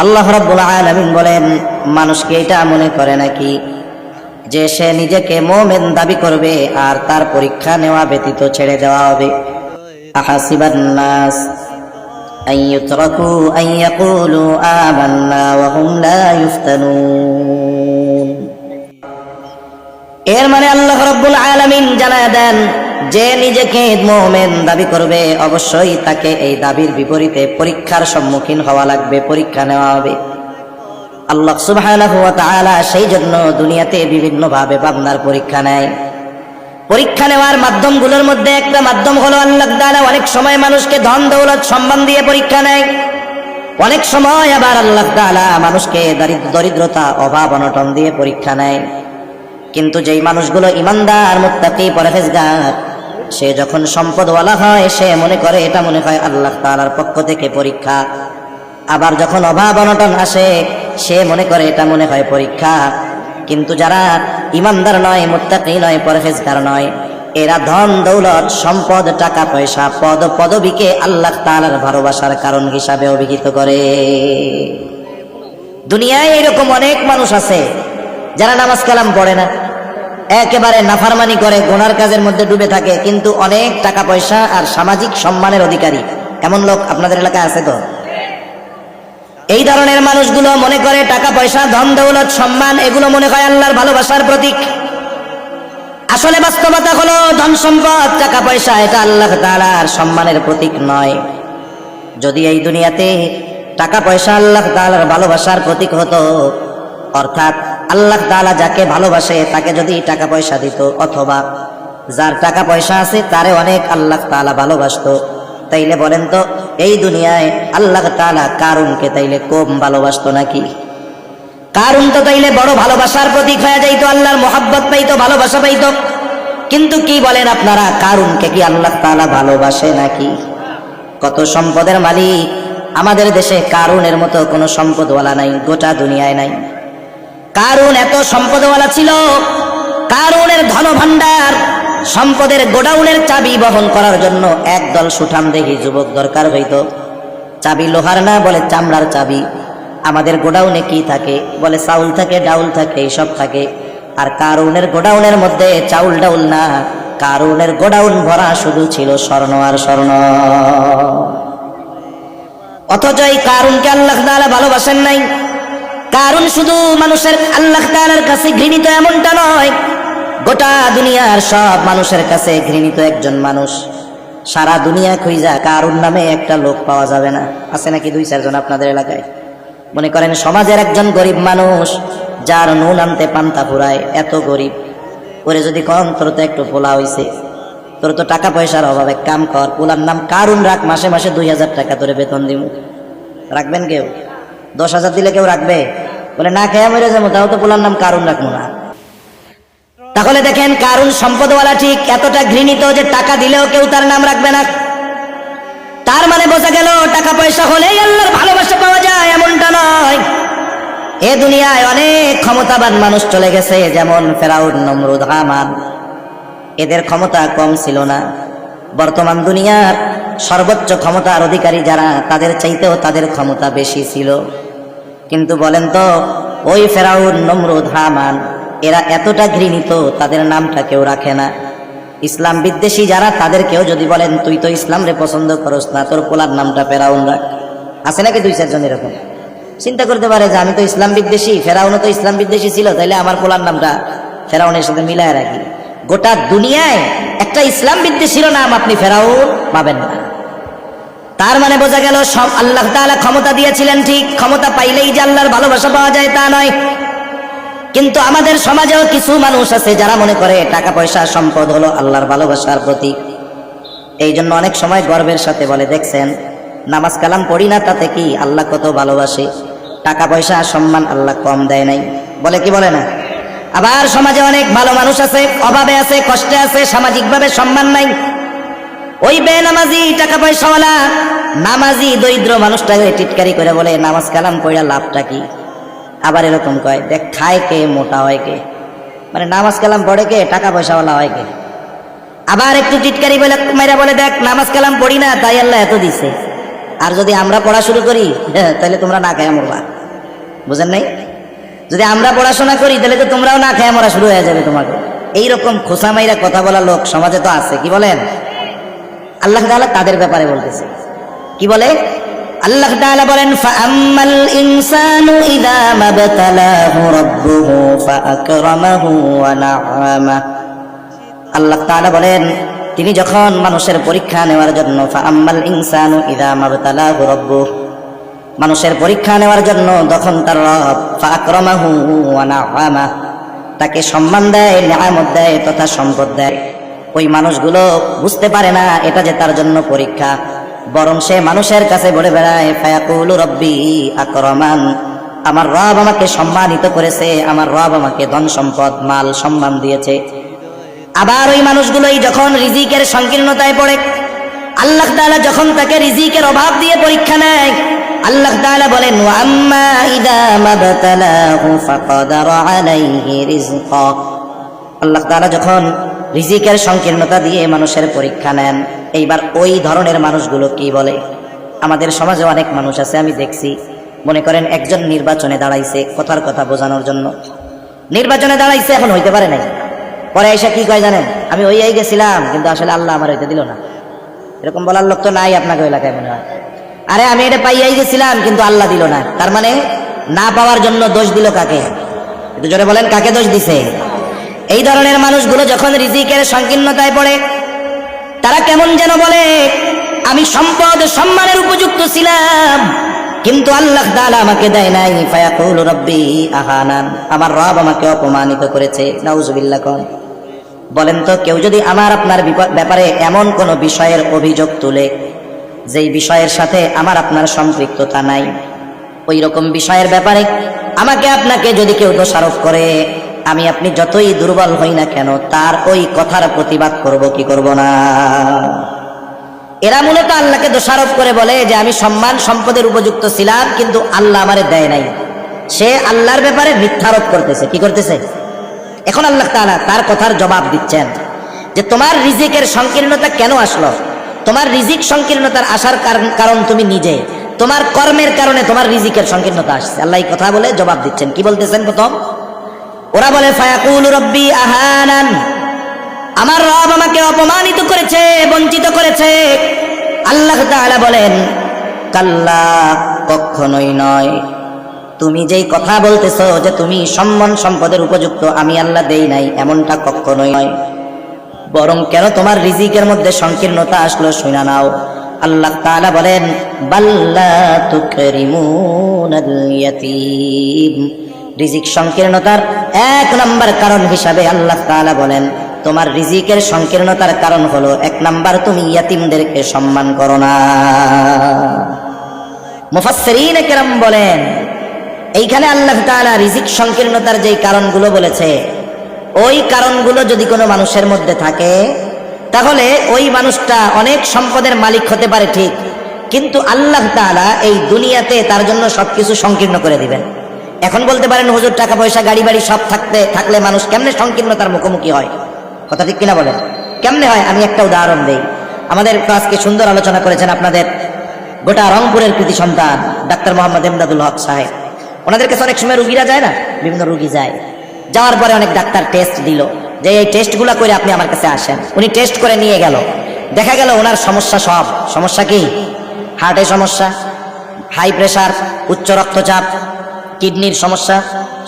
আল্লাহ রাব্বুল আলামিন বলেন, মানুষকে এটা মনে করে নাকি যে সে নিজেকে মুমিন দাবি করবে আর তার পরীক্ষা নেওয়া ব্যতীত ছেড়ে দেওয়া হবে? আহাসিবান নাস আন ইউতরাকু আন ইয়াকুলু আমান্না ওয়া হুম লা ইফতানুন। এর মানে আল্লাহ রাব্বুল আলামিন জানায় দেন, যে নিজেকে মুমিন দাবি করবে অবশ্যই তাকে এই দাবির বিপরীতে পরীক্ষার সম্মুখীন হওয়া লাগবে, পরীক্ষা নেওয়া হবে। আল্লাহ সুবহানাহু ওয়া তাআলা সেই জন্য দুনিয়াতে বিভিন্ন ভাবে বান্দার পরীক্ষা নেয়। পরীক্ষা নেওয়ার মাধ্যমগুলোর মধ্যে একটা মাধ্যম হলো আল্লাহ তাআলা অনেক সময় মানুষকে ধন দৌলত সম্মান দিয়ে পরীক্ষা নেয়, অনেক সময় আবার আল্লাহ তাআলা মানুষকে দরিদ্রতা অভাব অনটন দিয়ে পরীক্ষা নেয়। কিন্তু যেই মানুষগুলো ইমানদার মুত্তাকি পরহেজগার, সে যখন সম্পদওয়ালা হয় সে মনে করে এটা মনে হয় আল্লাহ তাআলার পক্ষ থেকে পরীক্ষা। আবার যখন অভাব অনটন আসে সে মনে করে এটা মনে হয় পরীক্ষা। কিন্তু যারা ইমানদার নয়, মুত্তাকি নয়, পরহেজগার নয়, এরা ধন দৌলত সম্পদ টাকা পয়সা পদ পদবীকে আল্লাহ তাআলার ভালোবাসার কারণ হিসাবে অভিহিত করে। দুনিয়ায় এরকম অনেক মানুষ আছে যারা নামাজ কালাম পড়ে না, একেবারে নাফরমানি করে, গুনার কাজের মধ্যে ডুবে থাকে, কিন্তু অনেক টাকা পয়সা আর সামাজিক সম্মানের অধিকারী। এমন লোক আপনাদের এলাকায় আছে তো? এই ধরনের মানুষগুলো মনে করে টাকা পয়সা ধন দৌলত সম্মান এগুলো মনে হয় আল্লাহর ভালোবাসার প্রতীক। আসলে বাস্তবতা হলো ধন সম্পদ টাকা পয়সা এটা আল্লাহ তাআলার সম্মানের প্রতীক নয়। যদি এই দুনিয়াতে টাকা পয়সা আল্লাহ তাআলার ভালোবাসার প্রতীক হতো, অর্থাৎ আল্লাহ তাআলা যাকে ভালোবাসে তাকে যদি টাকা পয়সা দিত, অথবা যার টাকা পয়সা আছে তারে অনেক আল্লাহ তাআলা ভালোবাসতো, তাইলে বলেন তো এই দুনিয়ায় আল্লাহ তাআলা কারুনকে তাইলে কম ভালোবাসতো নাকি? কারুন তো তাইলে বড় ভালোবাসার প্রতীক হয়ে যাইতো, আল্লাহর মহব্বত পাইতো, ভালোবাসা পাইতো। কিন্তু কি বলেন আপনারা, কারুনকে কি আল্লাহ তাআলা ভালোবাসে নাকি? কত সম্পদের মালিক আমাদের দেশে, কারুনের মতো কোনো সম্পদওয়ালা নাই, গোটা দুনিয়ায় নাই। কারুন এত সম্পদওয়ালা ছিল, কারুনের ধনভাণ্ডার সম্পদের গোডাউনের চাবি বহন করার জন্য একদল সুঠামদেহী যুবক দরকার হইতো। চাবি লোহার না, বলে চামড়ার চাবি। আমাদের গোডাউনে কি থাকে? বলে চাউল থাকে, ডাউল থাকে, এইসব থাকে। আর কারুনের গোডাউনের মধ্যে চাউল ডাউল না, কারুনের গোডাউন ভরা শুধু ছিল স্বর্ণ আর স্বর্ণ। অথচ এই কারুনকে আল্লাহ তাআলা ভালোবাসেন নাই। কারুন শুধু মানুষের আল্লাহ তাআলার কাছে ঘৃণিত এমনটা নয়, গোটা দুনিয়ার সব মানুষের কাছে ঘৃণিত একজন মানুষ। সারা দুনিয়া খুঁজা কারুন নামে একটা লোক পাওয়া যাবে না। আছে নাকি দুই চারজন আপনাদের এলাকায়? মনে করেন সমাজের একজন গরিব মানুষ, যার নুন আনতে পান্তা ফুরায়, এত গরিব, ওরে যদি কম তোর তো একটু পোলা হইছে, তোর তো টাকা পয়সার অভাবে কাম কর, পোলার নাম কারুন রাখ, মাসে মাসে 2000 টাকা তোরে বেতন দিব। রাখবেন কেউ? 10,000 দিলে কেউ রাখবে? বলে না, খেয়ে মরে যাবো, তাও তো পোলার নাম কারুন রাখবো না। তাহলে দেখেন, কারুন সম্পদওয়ালা ঠিক, এতটা ঘৃণিত যে টাকা দিলেও কেউ তার নাম রাখবে না। তার মানে বোঝা গেল টাকা পয়সা হলেই আল্লাহর ভালোবাসা পাওয়া যায় এমনটা নয়। এ দুনিয়ায় অনেক ক্ষমতাবান মানুষ চলে গেছে, যেমন ফেরাউন, নমরুদ, হামান। এদের ক্ষমতা কম ছিল না। বর্তমান দুনিয়ার সর্বোচ্চ ক্ষমতার অধিকারী যারা, তাদের চাইতেও তাদের ক্ষমতা বেশি ছিল। কিন্তু বলেন তো, ওই ফেরাউন, নমরুদ, হামান এরা এতটা ঘৃণিত, তাদের নামটা কেউ রাখে না। ইসলাম বিদ্বেষী যারা, তাদেরকেও যদি বলেন তুই তো ইসলাম রে পছন্দ করস না, তোর পোলার নামটা ফেরাউন রাখ। আছে নাকি দুই চারজন এরকম? চিন্তা করতে পারে যে আমি তো ইসলাম বিদ্বেষী, ফেরাউনও তো ইসলাম বিদ্বেষী ছিল, তাইলে আমার পোলার নামটা ফেরাউনের সাথে মিলায় রাখি। গোটা দুনিয়ায় একটা ইসলাম বিদ্বেষীর নাম আপনি ফেরাউন পাবেন না। তার মানে বোঝা গেল সব আল্লাহ তাআলা ক্ষমতা দিয়েছিলেন ঠিক, ক্ষমতা পাইলেই যে আল্লাহর ভালোবাসা পাওয়া যায় তা নয়। কিন্তু আমাদের সমাজেও কিছু মানুষ আছে যারা মনে করে টাকা পয়সা সম্পদ হলো আল্লাহর ভালোবাসার প্রতীক। এই জন্য অনেক সময় গর্বের সাথে বলে, দেখছেন নামাজ কালাম পড়ি না, তাতে কি আল্লাহ কত ভালোবাসে, টাকা পয়সা সম্মান আল্লাহ কম দেয় নাই, বলে কি বলে না? আবার সমাজে অনেক ভালো মানুষ আছে, অভাবে আছে, কষ্টে আছে, সামাজিকভাবে সম্মান নাই। ওই বেনামাজি টাকা পয়সাওয়ালা নামাজি দরিদ্র মানুষটাকে টিটকারি করে বলে নামাজ কালাম পড়া লাভটা কি? আবার এরকম কয়, দেখ খায় কে, মোটা হয় কে, মানে নামাজ কালাম পড়ে কে, টাকা পয়সাওয়ালা হয় কে। আবার একটু টিটকারি বলে মেয়েরা বলে, দেখ নামাজ কালাম পড়ি না, তাই আল্লাহ এত দিছে, আর যদি আমরা পড়া শুরু করি তাহলে তোমরা না খায় মরবা। বুঝেন নাই? যদি আমরা পড়াশোনা করি তাহলে তো তোমরাও না খেয়ে মরা শুরু হয়ে যাবে তোমাকে। এইরকম খোসা মাইরা কথা বলা লোক সমাজে তো আছে, কি বলেন? আল্লাহ তাআলা তাদের ব্যাপারে বলতেছে, কি বলে? আল্লাহ তাআলা বলেন, ফাআম্মাল ইনসানু ইযা মাবতালাহু রাব্বুহু ফাআকরামাহু ওয়া না'আমাহু। আল্লাহ তাআলা বলেন, তিনি যখন মানুষের পরীক্ষা নেওয়ার জন্য, ফাআম্মাল ইনসানু ইযা মাবতালাহু রাব্বুহু, মানুষের পরীক্ষা নেওয়ার জন্য যখন তার রব ফাআকরামাহু ওয়া না'আমাহু, তাকে সম্মান দেয়, নিয়ামত দেয় তথা সম্পদ দেয়, ওই মানুষগুলো বুঝতে পারে না এটা যে তার জন্য পরীক্ষা, বরং সে মানুষের কাছে বলে বেড়ায়, ফায়াকুলু রব্বি আকরামান, আমার রব আমাকে সম্মানিত করেছে, আমার রব আমাকে ধন সম্পদ মাল সম্মান দিয়েছে। আবার ওই মানুষগুলোই যখন রিজিকের সংকীর্ণতায় পড়ে, আল্লাহ তাআলা যখন তাকে রিজিকের অভাব দিয়ে পরীক্ষা নেয়, আল্লাহ তাআলা বলেন, ওয়া আম্মা ইযা মাবতালাহু ফাকাদারা আলাইহি রিজকা। আল্লাহ তাআলা যখন রিজিকের সংকীর্ণতা দিয়ে মানুষের পরীক্ষা নেন, এইবার ওই ধরনের মানুষগুলো কি বলে? আমাদের সমাজে অনেক মানুষ আছে, আমি দেখছি, মনে করেন একজন নির্বাচনে দাঁড়াইছে কথার কথা বোঝানোর জন্য, নির্বাচনে দাঁড়াইছে, এখন হইতে পারে নাই, পরে এসে কি কয় জানেন? আমি ওই গেছিলাম কিন্তু আসলে আল্লাহ আমার হইতে দিল না। এরকম বলার লোক তো নাই আপনাকে এলাকায় মনে হয়। আরে আমি এটা পাইয়াই গেছিলাম কিন্তু আল্লাহ দিল না, তার মানে না পাওয়ার জন্য দোষ দিল কাকে? একটু জোরে বলেন, কাকে দোষ দিছে? এই ধরনের মানুষগুলো যখন রিজিকের সংকীর্ণতায় পড়ে, তারা কেমন যেন বলে, আমি সম্পদ সম্মানের উপযুক্ত ছিলাম কিন্তু আল্লাহ তাআলা আমাকে দেয় নাই। ফায়াকুলু রব্বি আহানান, আমার রব আমাকে অপমানিত করেছে। নাউজুবিল্লাহ। কোন বলেন তো, কেউ যদি আমার আপনার ব্যাপারে এমন কোন বিষয়ের অভিযোগ তুলে যেই বিষয়ের সাথে আমার আপনার সম্পৃক্ততা নাই, ওই রকম বিষয়ের ব্যাপারে আমাকে আপনাকে যদি কেউ দোষারোপ করে, আমি আপনি যতই দুর্বল হই না কেন তার ওই কথার প্রতিবাদ করব কি করব না? এরা মূলত আল্লাহকে দোষারোপ করে বলে যে আমি সম্মান সম্পদের উপযুক্ত ছিলাম কিন্তু আল্লাহ আমারে দেয় নাই। সে আল্লাহর ব্যাপারে মিথ্যারোপ করতেছে। কি করতেছে? এখন আল্লাহ তাআলা তার কথার জবাব দিচ্ছেন যে তোমার রিজিকের সংকীর্ণতা কেন আসলো? তোমার রিজিক সংকীর্ণতার আসার কারণ তুমি নিজে, তোমার কর্মের কারণে তোমার রিজিকের সংকীর্ণতা আসছে। আল্লাহ এই কথা বলে জবাব দিচ্ছেন। কি বলতেছেন? প্রথম ওরা বলে, ফায়াকুলু রব্বি আহানান, আমার রব আমাকে অপমানিত করেছে, বঞ্চিত করেছে। আল্লাহ তাআলা বলেন, কাল্লা, কখনোই নয়। তুমি যেই কথা বলতেছো যে তুমি সম্মান সম্পদের উপযুক্ত, আমি আল্লাহ দেই নাই, এমনটা কখনোই নয়। বরং কেন তোমার রিজিকের মধ্যে সংকীর্ণতা আসলো শুনা নাও। আল্লাহ তাআলা বলেন, বাল্লা তুকরিমুনাল ইয়াতীম। রিজিক সংকীর্ণতার এক নাম্বার কারণ হিসাবে আল্লাহ তাআলা বলেন, তোমার রিজিকের সংকীর্ণতার কারণ হলো এক নাম্বার, তুমি ইয়াতিমদেরকে সম্মান করো না। মুফাসসিরিনে কেরাম বলেন, এইখানে আল্লাহ তাআলা রিজিক সংকীর্ণতার যেই কারণগুলো বলেছে, ওই কারণগুলো যদি কোনো মানুষের মধ্যে থাকে তাহলে ওই মানুষটা অনেক সম্পদের মালিক হতে পারে ঠিক, কিন্তু আল্লাহ তাআলা এই দুনিয়াতে তার জন্য সবকিছু সংকীর্ণ করে দিবেন। এখন বলতে পারেন, হুজুর টাকা পয়সা গাড়ি বাড়ি সব থাকলে মানুষ কেমনে সংকীর্ণতার মুখোমুখি হয়? কথা ঠিক কিনা বলেন? কেমনে হয়? আমি একটা উদাহরণ দেই। আমাদের আজকে সুন্দর আলোচনা করেছেন আপনাদের গোটা রংপুরের কৃতি সন্তান ডাক্তার মোহাম্মদ এমদাদুল হক সাহেব। ওনাদের কাছে অনেক সময় রুগীরা যায় না, বিভিন্ন রুগী যায়, যাওয়ার পরে অনেক ডাক্তার টেস্ট দিল যে এই টেস্টগুলো করে আপনি আমার কাছে আসেন। উনি টেস্ট করে নিয়ে গেল, দেখা গেল ওনার সমস্যা সব। সমস্যা কি? হার্টের সমস্যা, হাই প্রেশার, উচ্চ রক্তচাপ, কিডনির সমস্যা,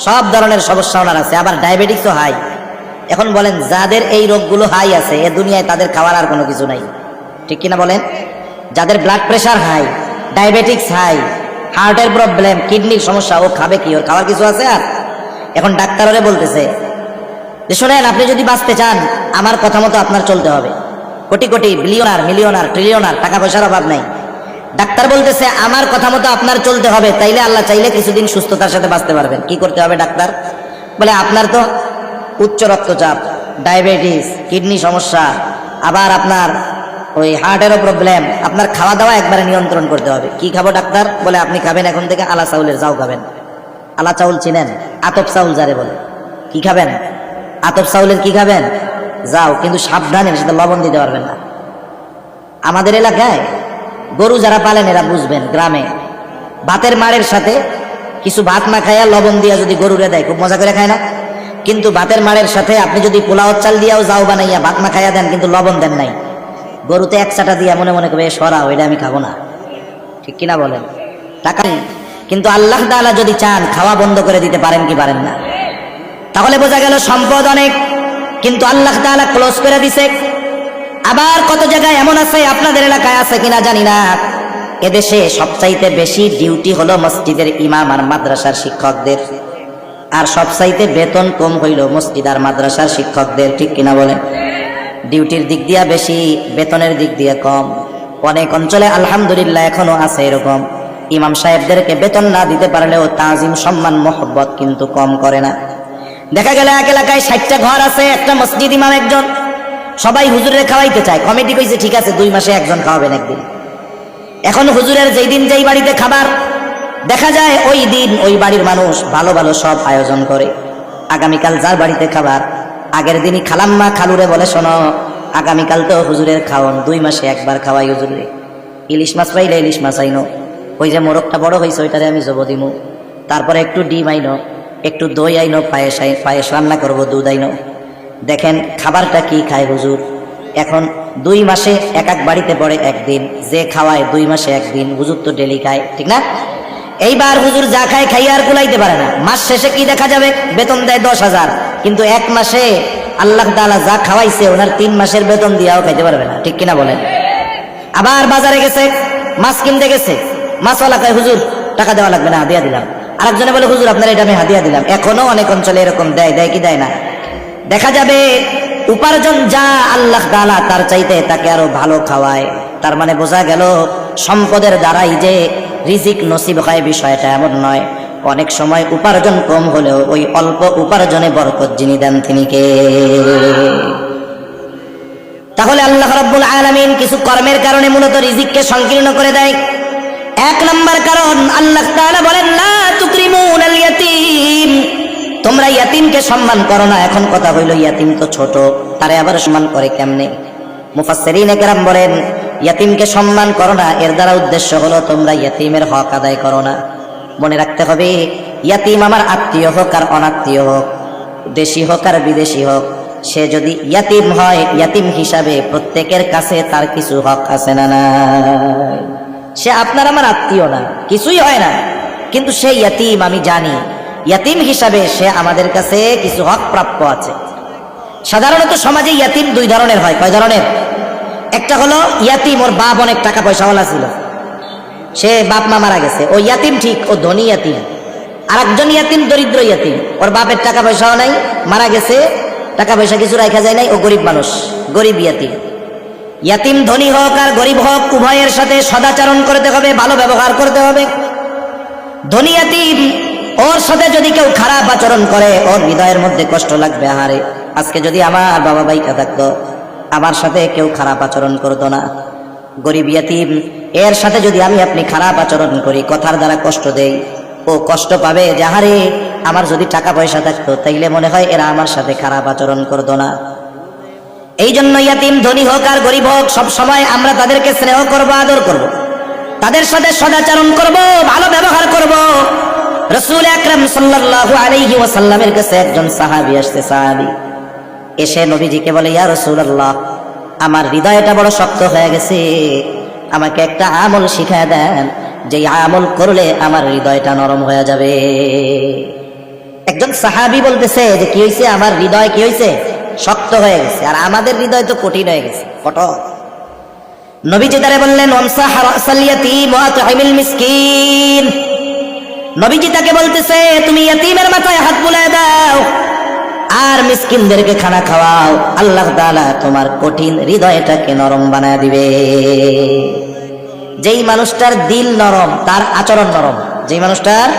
সব ধরনের সমস্যা ওনার আছে, আবার ডায়াবেটিসও হাই। এখন বলেন, যাদের এই রোগগুলো হাই আছে এ দুনিয়ায় তাদের খাওয়ার আর কোনো কিছু নাই, ঠিক কিনা বলেন? যাদের blood pressure high, diabetics high, হার্টের প্রবলেম, কিডনির সমস্যা, ও খাবে কি? ওর খাওয়ার কিছু আছে আর? এখন ডাক্তাররে বলতেছে যে শোনেন, আপনি যদি বাঁচতে চান আমার কথা মতো আপনার চলতে হবে। কোটি কোটি বিলিয়নার, মিলিয়নার, ট্রিলিয়নার, টাকা পয়সার অভাব নাই। ডাক্তার বলতেছে আমার কথা মতো আপনার চলতে হবে, তাইলে আল্লাহ চাইলে কিছুদিন সুস্থতার সাথে বাঁচতে পারবেন। কি করতে হবে? ডাক্তার বলে আপনার তো উচ্চ রক্তচাপ, ডায়াবেটিস, কিডনি সমস্যা, আবার আপনার ওই হার্টেরও প্রবলেম, আপনার খাওয়া দাওয়া একবারে নিয়ন্ত্রণ করতে হবে। কি খাবো ডাক্তার? বলে আপনি খাবেন এখন থেকে আলা চাউলের যাও খাবেন। আলা চাউল চিনেন? আতপ চাউল যারে বলে। কি খাবেন? আতপ চাউলের কি খাবেন? যাও, কিন্তু সাবধানে সেটা লবণ দিতে পারবেন না। আমাদের এলাকায় গরু যারা পালেন এরা বুঝবেন, গ্রামে ভাতের মাড়ের সাথে কিছু ভাত না খাইয়া লবণ দিয়া যদি গরুরে দেয় খুব মজা করে খায় না? কিন্তু ভাতের মাড়ের সাথে আপনি যদি পোলাও চাল দিয়াও যাও বানাইয়া ভাত না খাইয়া দেন কিন্তু লবণ দেন নাই, গরুতে এক চাটা দিয়া মনে মনে করবে সরাও, এটা আমি খাবো না। ঠিক কিনা বলেন? টাকা নেই, কিন্তু আল্লাহ তাআলা যদি চান খাওয়া বন্ধ করে দিতে পারেন কি পারেন না? তাহলে বোঝা গেল সম্পদ অনেক, কিন্তু আল্লাহ তাআলা ক্লোজ করে দিছে। আবার কত জায়গায় এমন আছে, আপনাদের এলাকায় আছে কিনা জানি না, এদেশে সবচাইতে বেশি ডিউটি হলো মসজিদের ইমাম আর মাদ্রাসার শিক্ষকদের, আর সবচাইতে বেতন কম হইল মসজিদ আর মাদ্রাসার শিক্ষকদের। ঠিক কিনা বলেন? ডিউটির দিক দিয়া বেশি, বেতনের দিক দিয়ে কম। অনেক অঞ্চলে আলহামদুলিল্লাহ এখনো আছে এরকম, ইমাম সাহেবদেরকে বেতন না দিতে পারলেও তাজিম সম্মান মোহব্বত কিন্তু কম করে না। দেখা গেল এক এলাকায় 60টা ঘর আছে, একটা মসজিদ ইমাম একজন, সবাই হুজুরের খাওয়াইতে চায়। কমিটি কইছে ঠিক আছে 2 মাসে একজন খাওয়াবেন একদিন। এখন হুজুরের যেই দিন যেই বাড়িতে খাবার, দেখা যায় ওই দিন ওই বাড়ির মানুষ ভালো ভালো সব আয়োজন করে। আগামীকাল যার বাড়িতে খাবার, আগের দিনই খালাম্মা খালুরে বলে শোনো আগামীকাল তো হুজুরের খাওয়ান, 2 মাসে একবার খাওয়াই হুজুরে। ইলিশ মাছ পাইলে ইলিশ মাছ আইনো, ওই যে মোরগটা বড় হয়েছে ওইটারে আমি জব দিমু, তারপরে একটু ডিম আইনো, একটু দই আইনো, পায়েস রান্না করবো, দুধ আইনো। দেখেন খাবারটা কি খায় হুজুর। এখন 2 মাসে এক এক বাড়িতে পড়ে একদিন, যে খাওয়ায় 2 মাসে একদিন, হুজুর তো ডেলি খায়। ঠিক না? এইবার হুজুর যা খায় খাইয়ে আর কুলাইতে পারে না। মাস শেষে কি দেখা যাবে, বেতন দেয় 10,000, কিন্তু 1 মাসে আল্লাহ তাআলা যা খাওয়াইছে ওনার 3 মাসের বেতন দিয়াও খাইতে পারবে না। ঠিক কিনা বলেন? আবার বাজারে গেছে, মাছ কিনতে গেছে, মাছওয়ালা কয় হুজুর টাকা দেওয়া লাগবে না, হাদিয়া দিলাম। আরেকজনে বলে হুজুর আপনার এটা আমি হাদিয়া দিলাম। এখনো অনেক অঞ্চলে এরকম দেয় কি দেয় না? দেখা যাবে উপার্জন যা আল্লাহ তাআলা তার চাইতে তাকে আরো ভালো খাওয়ায়। তার মানে বোঝা গেল সম্পদের দ্বারাই যে রিজিক নসিব হয় বিষয়টা এমন নয়। অনেক সময় উপার্জন কম হলেও ওই অল্প উপার্জনে বরকত যিনি দেন তিনি কে? তাহলে আল্লাহ রাব্বুল আলামিন কিছু কর্মের কারণে মূলত রিজিককে সংকীর্ণ করে দেয়। 1 নম্বর কারণ, আল্লাহ তাআলা বলেন লা তুকরিমুনাল ইয়াতীম, তোমরা ইয়াতিমকে সম্মান করো না। এখন কথা হইল ইয়াতিম তো ছোট, তারে আবার সম্মান করে কেমনে? মুফাসসিরিনে কেরাম বলেন ইয়াতিমকে সম্মান করো না, এর দ্বারা উদ্দেশ্য হলো তোমরা ইয়াতিমের হক আদায় করো না। মনে রাখতে হবে ইয়াতিম আমার আত্মীয় হোক আর অনাত্মীয় হোক, দেশি হোক আর বিদেশি হোক, সে যদি ইয়াতিম হয় ইয়াতিম হিসাবে প্রত্যেকের কাছে তার কিছু হক আছে না নাই? সে আপনার আমার আত্মীয় না, কিছুই হয় না, কিন্তু সে ইয়াতিম, আমি জানি ইয়াতিম হিসাবে সে আমাদের কাছে কিছু হক প্রাপ্য আছে। সাধারণত সমাজে ইয়াতিম 2 ধরনের হয়। কয় ধরনের? একটা হলো ইয়াতিম ওর বাপ অনেক টাকা পয়সাওয়ালা ছিল, সে বাপ মা মারা গেছে, ও ইয়াতিম ঠিক, ও ধনী ইয়াতিম। আর একজন ইয়াতিম দরিদ্র ইয়াতিম, ওর বাপের টাকা পয়সাও নাই, মারা গেছে, টাকা পয়সা কিছু রাখা যায় নাই, ও গরিব মানুষ, গরিব ইয়াতিম। ইয়াতিম ধনী হোক আর গরিব হোক উভয়ের সাথে সদাচরণ করতে হবে, ভালো ব্যবহার করতে হবে। ধনী ইয়াতিম, ওর সাথে যদি কেউ খারাপ আচরণ করে ওর হৃদয়ের মধ্যে কষ্ট লাগবে। আহারে আজকে যদি আমার বাবা বাইকা থাকতো, আমার সাথে কেউ খারাপ আচরণ করতো না। গরিব ইয়াতিম, এর সাথে যদি আমি আপনি খারাপ আচরণ করি, কথার দ্বারা কষ্ট দেই, ও কষ্ট পাবে যে আহারে আমার যদি টাকা পয়সা থাকতো তাইলে মনে হয় এরা আমার সাথে খারাপ আচরণ করতো না। এই জন্য ইয়াতিম ধনী হোক আর গরিব হোক সব সময় আমরা তাদেরকে স্নেহ করব, আদর করব, তাদের সাথে সদাচরণ করব, ভালো ব্যবহার করব। রাসূল আকরাম সাল্লাল্লাহু আলাইহি ওয়াসাল্লামের কাছে একজন সাহাবী আসছে, সাহাবী এসে নবীজিকে বলে ইয়া রাসূলুল্লাহ আমার হৃদয়টা বড় শক্ত হয়ে গেছে, আমাকে একটা আমল শিখায় দেন, যে আমল করলে আমার হৃদয়টা নরম হয়ে যাবে। একজন সাহাবী বলতেছে যে কি হইছে, আমার হৃদয় কি হইছে, শক্ত হয়ে গেছে, আর আমাদের হৃদয় তো কঠিন হয়ে গেছে, কঠোর। নবীজি তারে বললেন ওয়ামসাহ রাসাল ইয়াতীম ওয়া তুইমিল মিসকিন। নবীজি তাকে বলতেছে তুমি ইয়াতীমের মাথায় হাত বুলায় দাও আর মিসকিনদেরকে খানা খাওয়াও, আল্লাহ তাআলা তোমার কঠিন হৃদয়টাকে নরম বানায় দিবে। যেই মানুষটার দিল নরম তার আচরণ নরম, যেই মানুষটার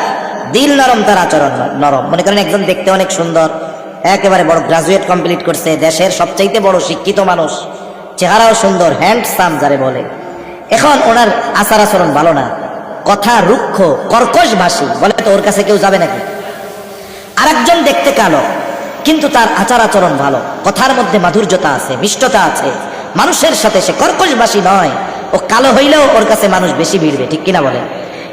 দিল নরম তার আচরণ নরম। মনে করেন একজন দেখতে অনেক সুন্দর, একেবারে বড় গ্রাজুয়েট কমপ্লিট করছে, দেশের সবচাইতে বড় শিক্ষিত মানুষ, চেহারাও সুন্দর, হ্যান্ডসাম যারে বলে, এখন ওনার আচার আচরণ ভালো না, কথা রুক্ষ কর্কশ ভাষী, বলে তো ওর কাছে কেউ যাবে নাকি? আরেকজন দেখতে কালো কিন্তু তার আচার আচরণ ভালো, কথার মধ্যে মাধুর্যতা আছে, মিষ্টতা আছে, মানুষের সাথে সে কর্কশ ভাষী নয়, ও কালো হইলেও ওর কাছে মানুষ বেশি ভিড়বে। ঠিক কিনা বলে?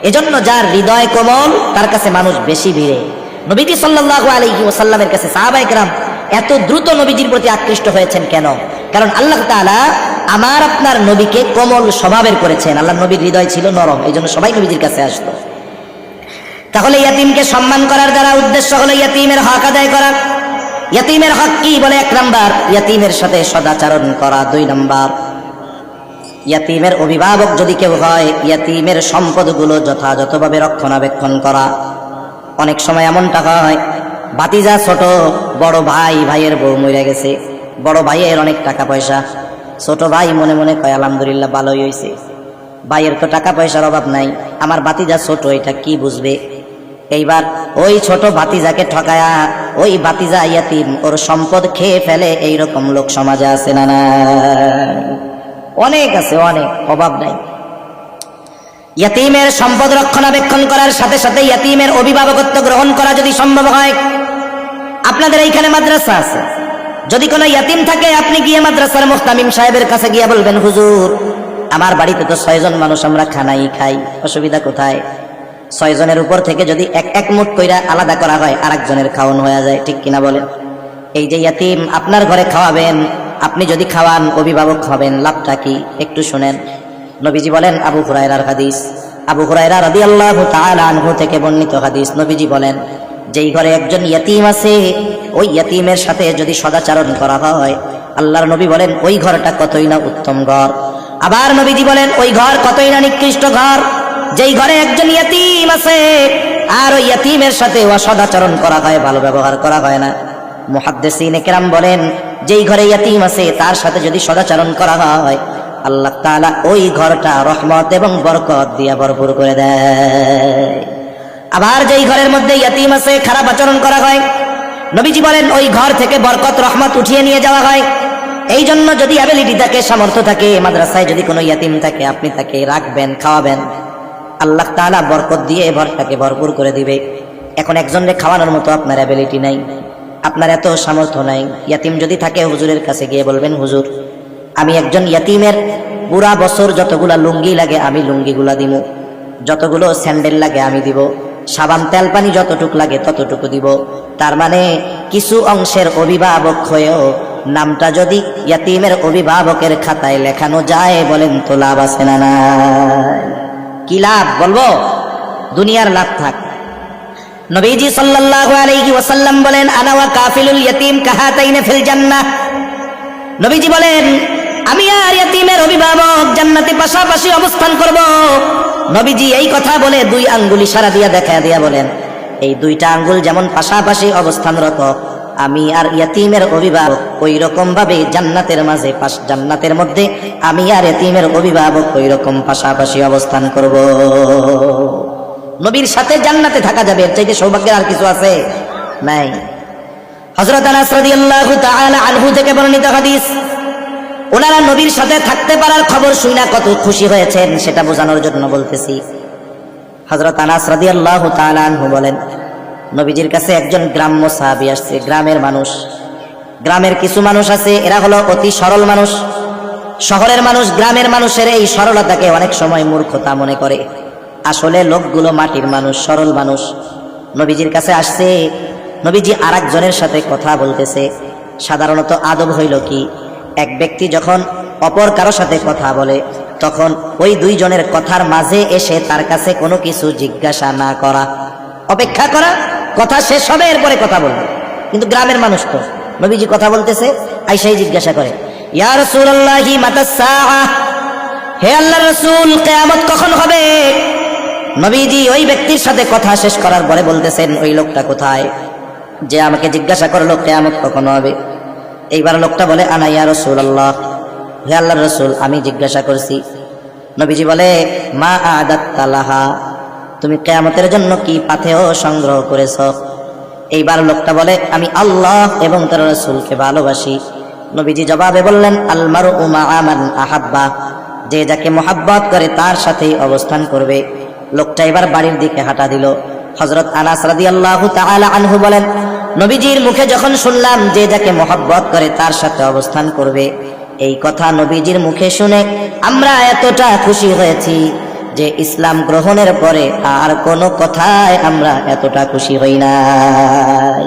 এজন্য যার হৃদয় কোমল তার কাছে মানুষ বেশি ভিড়ে। নবীজি সাল্লাল্লাহু আলাইহি ওয়াসাল্লামের কাছে সাহাবায়ে কেরাম এত দ্রুত নবীজির প্রতি আকৃষ্ট হয়েছেন কেন? কারণ আল্লাহ তাআলা আমার আপনার নবীকে কোমল স্বভাবের করেছেন। আল্লাহ নবীর হৃদয় ছিল নরম, এই জন্য সবাই নবীজির কাছে আসতো। তাহলে ইয়াতিমকে সম্মান করার দ্বারা উদ্দেশ্য হলো ইয়াতিমের হক আদায় করা। ইয়াতিমের হক কি বলে? 1 নাম্বার, ইয়াতিমের সাথে সদাচরণ করা। 2 নাম্বার, ইয়াতিমের অভিভাবক যদি কেউ হয়, ইয়াতিমের সম্পদগুলো যথাযথভাবে রক্ষণাবেক্ষণ করা। অনেক সময় এমনটা হয়, ভাতিজা ছোট, বড় ভাই, ভাইয়ের বউ মরে গেছে, বড় ভাইয়ের অনেক টাকা পয়সা, ছোট ভাই মনে মনে কয় আলহামদুলিল্লাহ ভালোই হয়েছে, ভাইয়ের তো টাকা পয়সার অভাব নাই, আমার ভাতিজা ছোট, এটা কি বুঝবে? এইবার ওই ছোট ভাতিজাকে ঠকায়া ওই ভাতিজা ইয়াতিম, ওর সম্পদ খেয়ে ফেলে। এইরকম লোক সমাজে আছে না? না, অনেক আছে, অনেক, অভাব নাই। ইয়াতিমের সম্পদ রক্ষণাবেক্ষণ করার সাথে সাথে ইয়াতিমের অভিভাবকত্ব গ্রহণ করা যদি সম্ভব হয়। আপনাদের এইখানে মাদ্রাসা আছে, যদি কোনো ইয়াতিম থাকে আপনি গিয়ে মাদ্রাসার মুহতামিম সাহেবের কাছে গিয়ে বলবেন, হুজুর আমার বাড়িতে তো 6 জন মানুষ, আমরা খানাই খাই, অসুবিধা কোথায়? 6 জনের উপর থেকে যদি এক মুঠ কইরা আলাদা করা হয়, আরেকজনের খাওয়ান হয়ে যায়, ঠিক কিনা বলেন? এই যে ইয়াতিম আপনার ঘরে খাওয়াবেন, আপনি যদি খাওয়ান অভিভাবক হবেন, লাভটা কি? একটু শুনেন। নবীজি বলেন, আবু হুরায়রার হাদিস, আবু হুরায়রা রাদিয়াল্লাহু তাআলা আনহু থেকে বর্ণিত হাদিস, নবীজি বলেন, যেই ঘরে একজন ইয়াতিম আছে, ওই ইয়াতিমের সাথে যদি সদাচরণ করা হয়, আল্লাহর নবী বলেন ওই ঘরটা কতই না উত্তম ঘর। আবার নবীজি বলেন ওই ঘর কতই না নিকৃষ্ট ঘর, যেই ঘরে একজন ইয়াতিম আছে আর ওই ইয়াতিমের সাথে অসদাচরণ করা হয়, ভালো ব্যবহার করা হয় না। মুহাদ্দিসিনে কেরাম বলেন, যেই ঘরে ইয়াতিম আছে তার সাথে যদি সদাচরণ করা হয়, আল্লাহ তাআলা ওই ঘরটা রহমত এবং বরকত দিয়ে ভরপুর করে দেয়। আবার যেই ঘরের মধ্যে ইয়াতিম আছে, খারাপ আচরণ করা হয়, নবীজি বলেন ওই ঘর থেকে বরকত রহমত উঠিয়ে নিয়ে যাওয়া হয়। এই জন্য যদি অ্যাবিলিটি থাকে, সামর্থ্য থাকে, মাদ্রাসায় যদি কোনো ইয়াতিম থাকে, আপনি তাকে রাখবেন, খাওয়াবেন, আল্লাহ তাআলা বরকত দিয়ে ঘরটাকে ভরপুর করে দিবে। এখন একজনকে খাওয়ানোর মতো আপনার অ্যাবিলিটি নাই, আপনার এত সামর্থ্য নাই, ইয়াতিম যদি থাকে হুজুরের কাছে গিয়ে বলবেন, হুজুর আমি একজন ইয়াতিমের পুরা বছর যতগুলা লুঙ্গি লাগে আমি লুঙ্গিগুলা দিব, যতগুলো স্যান্ডেল লাগে আমি দিব, সাবান তেল পানি যতটুকু লাগে ততটুকু দিব। তার মানে কিছু অংশের অভিভাবক হয়েও নামটা যদি ইয়াতিমের অভিভাবকের খাতায় লেখানো যায়, বলেন তো লাভ আছে না? না, কি লাভ বলবো? দুনিয়ার লাভ থাক। নবীজি সাল্লাল্লাহু আলাইহি ওয়াসাল্লাম বলেন, আনা ওয়া কাফিলুল ইয়াতিম কাহাতাইনে ফিল জান্নাহ। নবীজি বলেন আমি আর ইয়াতিমের অভিভাবক জান্নাতে পাশাপাশি অবস্থান করব। নবীজি এই কথা বলে 2 আঙ্গুল ইশারা দিয়া দেখায়া দিয়া বলেন, এই 2টা আঙ্গুল যেমন পাশাপাশি অবস্থানরত, আমি আর ইয়াতিমের অভিভাবক ওই রকম ভাবে জান্নাতের মাঝে, জান্নাতের মধ্যে আমি আর ইয়াতিমের অভিভাবক ওই রকম পাশাপাশি অবস্থান করব। নবীর সাথে জান্নাতে থাকা যাবে, এর চাইতে সৌভাগ্যের আর কিছু আছে? নাই। হযরত আনাস রাদিয়াল্লাহু তাআলা আনহু থেকে বর্ণিত হাদিস, ওনারা নবীর সাথে থাকতে পারার খবর শুনে কত খুশি হয়েছেন সেটা বোঝানোর জন্য বলতেছি। হযরত আনাস রাদিয়াল্লাহু তাআলা আনহু বলেন, নবীজির কাছে একজন গ্রাম্য সাহাবী আসছে, গ্রামের মানুষ। গ্রামের কিছু মানুষ আছে এরা হলো অতি সরল মানুষ, শহরের মানুষ গ্রামের মানুষের এই সরলতাকে অনেক সময় মূর্খতা মনে করে। আসলে লোকগুলো মাটির মানুষ, সরল মানুষ। নবীজির কাছে আসছে, নবীজি আরেকজনের সাথে কথা বলতেছে। সাধারণত আদব হইল কি, এক ব্যক্তি যখন অপর কারো সাথে কথা বলে তখন ওই 2 জনের কথার মাঝে এসে তার কাছে কোনো কিছু জিজ্ঞাসা না করা, অপেক্ষা করা, কথা শেষ হবে এরপরে কথা বলবে। কিন্তু গ্রামের মানুষ তো, নবীজি কথা বলতেছে, আইসাই জিজ্ঞাসা করে, ইয়া রাসূলুল্লাহি মাতা সাআহ, হে আল্লাহর রাসূল কিয়ামত কখন হবে? নবীজি ওই ব্যক্তির সাথে কথা শেষ করার পরে বলতেছেন, ওই লোকটা কোথায় যে আমাকে জিজ্ঞাসা করলো কিয়ামত কখন হবে? এইবার লোকটা বলে, আনা ইয়া রাসূলুল্লাহ, হে আল্লাহর রাসূল আমি জিজ্ঞাসা করছি। নবীজি বলে, মা আদাত্তা লাহা, তুমি কিয়ামতের জন্য কি পাথেয় সংগ্রহ করেছো? এইবার লোকটা বলে, আমি আল্লাহ এবং তার রাসূলকে ভালোবাসি। নবীজি জবাবে বললেন, আল মারউ মাআ মান আহাব্বা, যে যাকে মহব্বত করে তার সাথেই অবস্থান করবে। লোকটা এবার বাড়ির দিকে হাঁটা দিল। হযরত আনাস রাদিয়াল্লাহু তাআলা আনহু বলেন, নবীজির মুখে যখন শুনলাম যে যাকে মহব্বত করে তার সাথে অবস্থান করবে, এই কথা নবীজির মুখে শুনে আমরা এতটা খুশি হয়েছি যে ইসলাম গ্রহণের পরে আর কোনো কথায় আমরা এতটা খুশি হই নাই।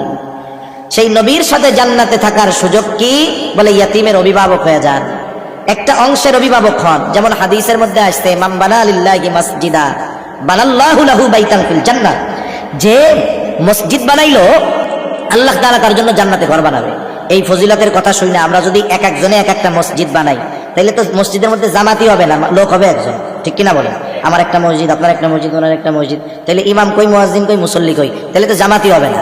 সেই নবীর সাথে জান্নাতে থাকার সুযোগ কি? বলে ইয়াতিমের অভিভাবক হয়ে যান, একটা অংশের অভিভাবক হন। যেমন হাদিসের মধ্যে আসছে, মান বানা লিল্লাহি মাসজিদা বানাল্লাহু লাহু বাইতান ফিল জান্নাহ, যে মসজিদ বানাইলো আল্লাহ তাআলা তার জন্য জান্নাতে ঘর বানাবে। এই ফজিলতের কথা শুনে আমরা যদি এক একজনে এক একটা মসজিদ বানাই, তাহলে তো মসজিদের মধ্যে জামাতি হবে না, লোক হবে একজন, ঠিক কিনা বলেন? আমার একটা মসজিদ, আপনার একটা মসজিদ, ওনার একটা মসজিদ, তাহলে ইমাম কই, মুয়াজ্জিন কই, মুসল্লি কই, তাহলে তো জামাতি হবে না।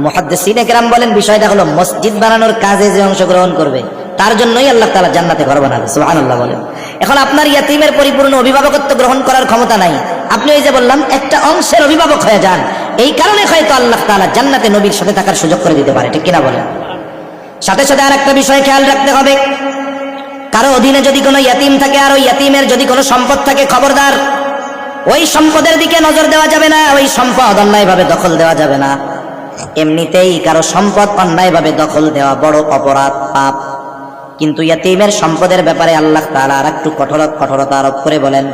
মুহাদ্দিসিনে কেরাম বলেন বিষয়টা হলো মসজিদ বানানোর কাজে যে অংশগ্রহণ করবে তার জন্যই আল্লাহ তাআলা জান্নাতে ঘর বানাবে। সুবহানাল্লাহ বলেন। এখন আপনার ইয়াতিমের পরিপূর্ণ অভিভাবকত্ব গ্রহণ করার ক্ষমতা নাই, আপনি ওই যে বললাম একটা অংশের অভিভাবক হয়ে যান, এই কারণে হয়তো আল্লাহ তাআলা জান্নাতে নবীর সাথে থাকার সুযোগ করে দিতে পারে, ঠিক কিনা বলেন? সাথে সাথে আর একটা বিষয় খেয়াল রাখতে হবে, কারো অধীনে যদি কোনো ইয়াতিম থাকে আর ওই ইয়াতিমের যদি কোনো সম্পদ থাকে, খবরদার ওই সম্পদের দিকে নজর দেওয়া যাবে না, ওই সম্পদ অন্যায়ভাবে দখল দেওয়া যাবে না। এমনিতেই কারো সম্পদ অন্যায়ভাবে দখল দেওয়া বড় অপরাধ, পাপ। কিন্তু ইয়াতিমের সম্পদের ব্যাপারে আল্লাহ তাআলা আর একটু কঠোরতা আরোপ করে বলেন,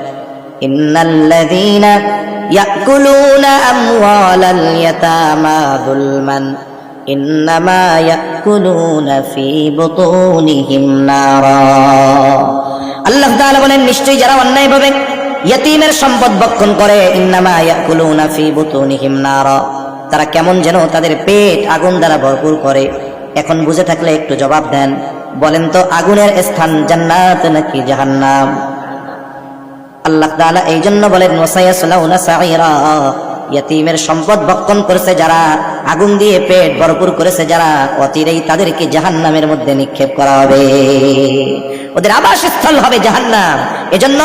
ইন্নাল্লাযীনা ইয়াকুলুনা আমওয়ালাল ইয়াতামা যুলমান ইন্নামা ইয়াকুলুনা ফি বুতুনিহিম নারা। আল্লাহ তাআলা বলেন, নিশ্চয়ই যারা অন্যায়ভাবে ইয়াতিমের সম্পদ ভক্ষণ করে, ইন্নামা ইয়াকুলুনা ফি বুতুনিহিম নারা, তারা কেমন যেন তাদের পেট আগুন দ্বারা ভরপুর করে। এখন বুঝে থাকলে একটু জবাব দেন, বলেন তো আগুনের স্থান জান্নাত নাকি জাহান্নাম? আল্লাহ তাআলা এই জন্য বলেন, ওয়াসায়াসলাউনা সাঈরা, ইয়াতিমের সম্পদ ভক্ষণ করেছে যারা, আগুন দিয়ে পেট ভরপুর করেছে যারা, অচিরেই তাদেরকে জাহান্নামের মধ্যে নিক্ষেপ করা হবে, ওদের আবাসস্থল হবে জাহান্নাম। এজন্য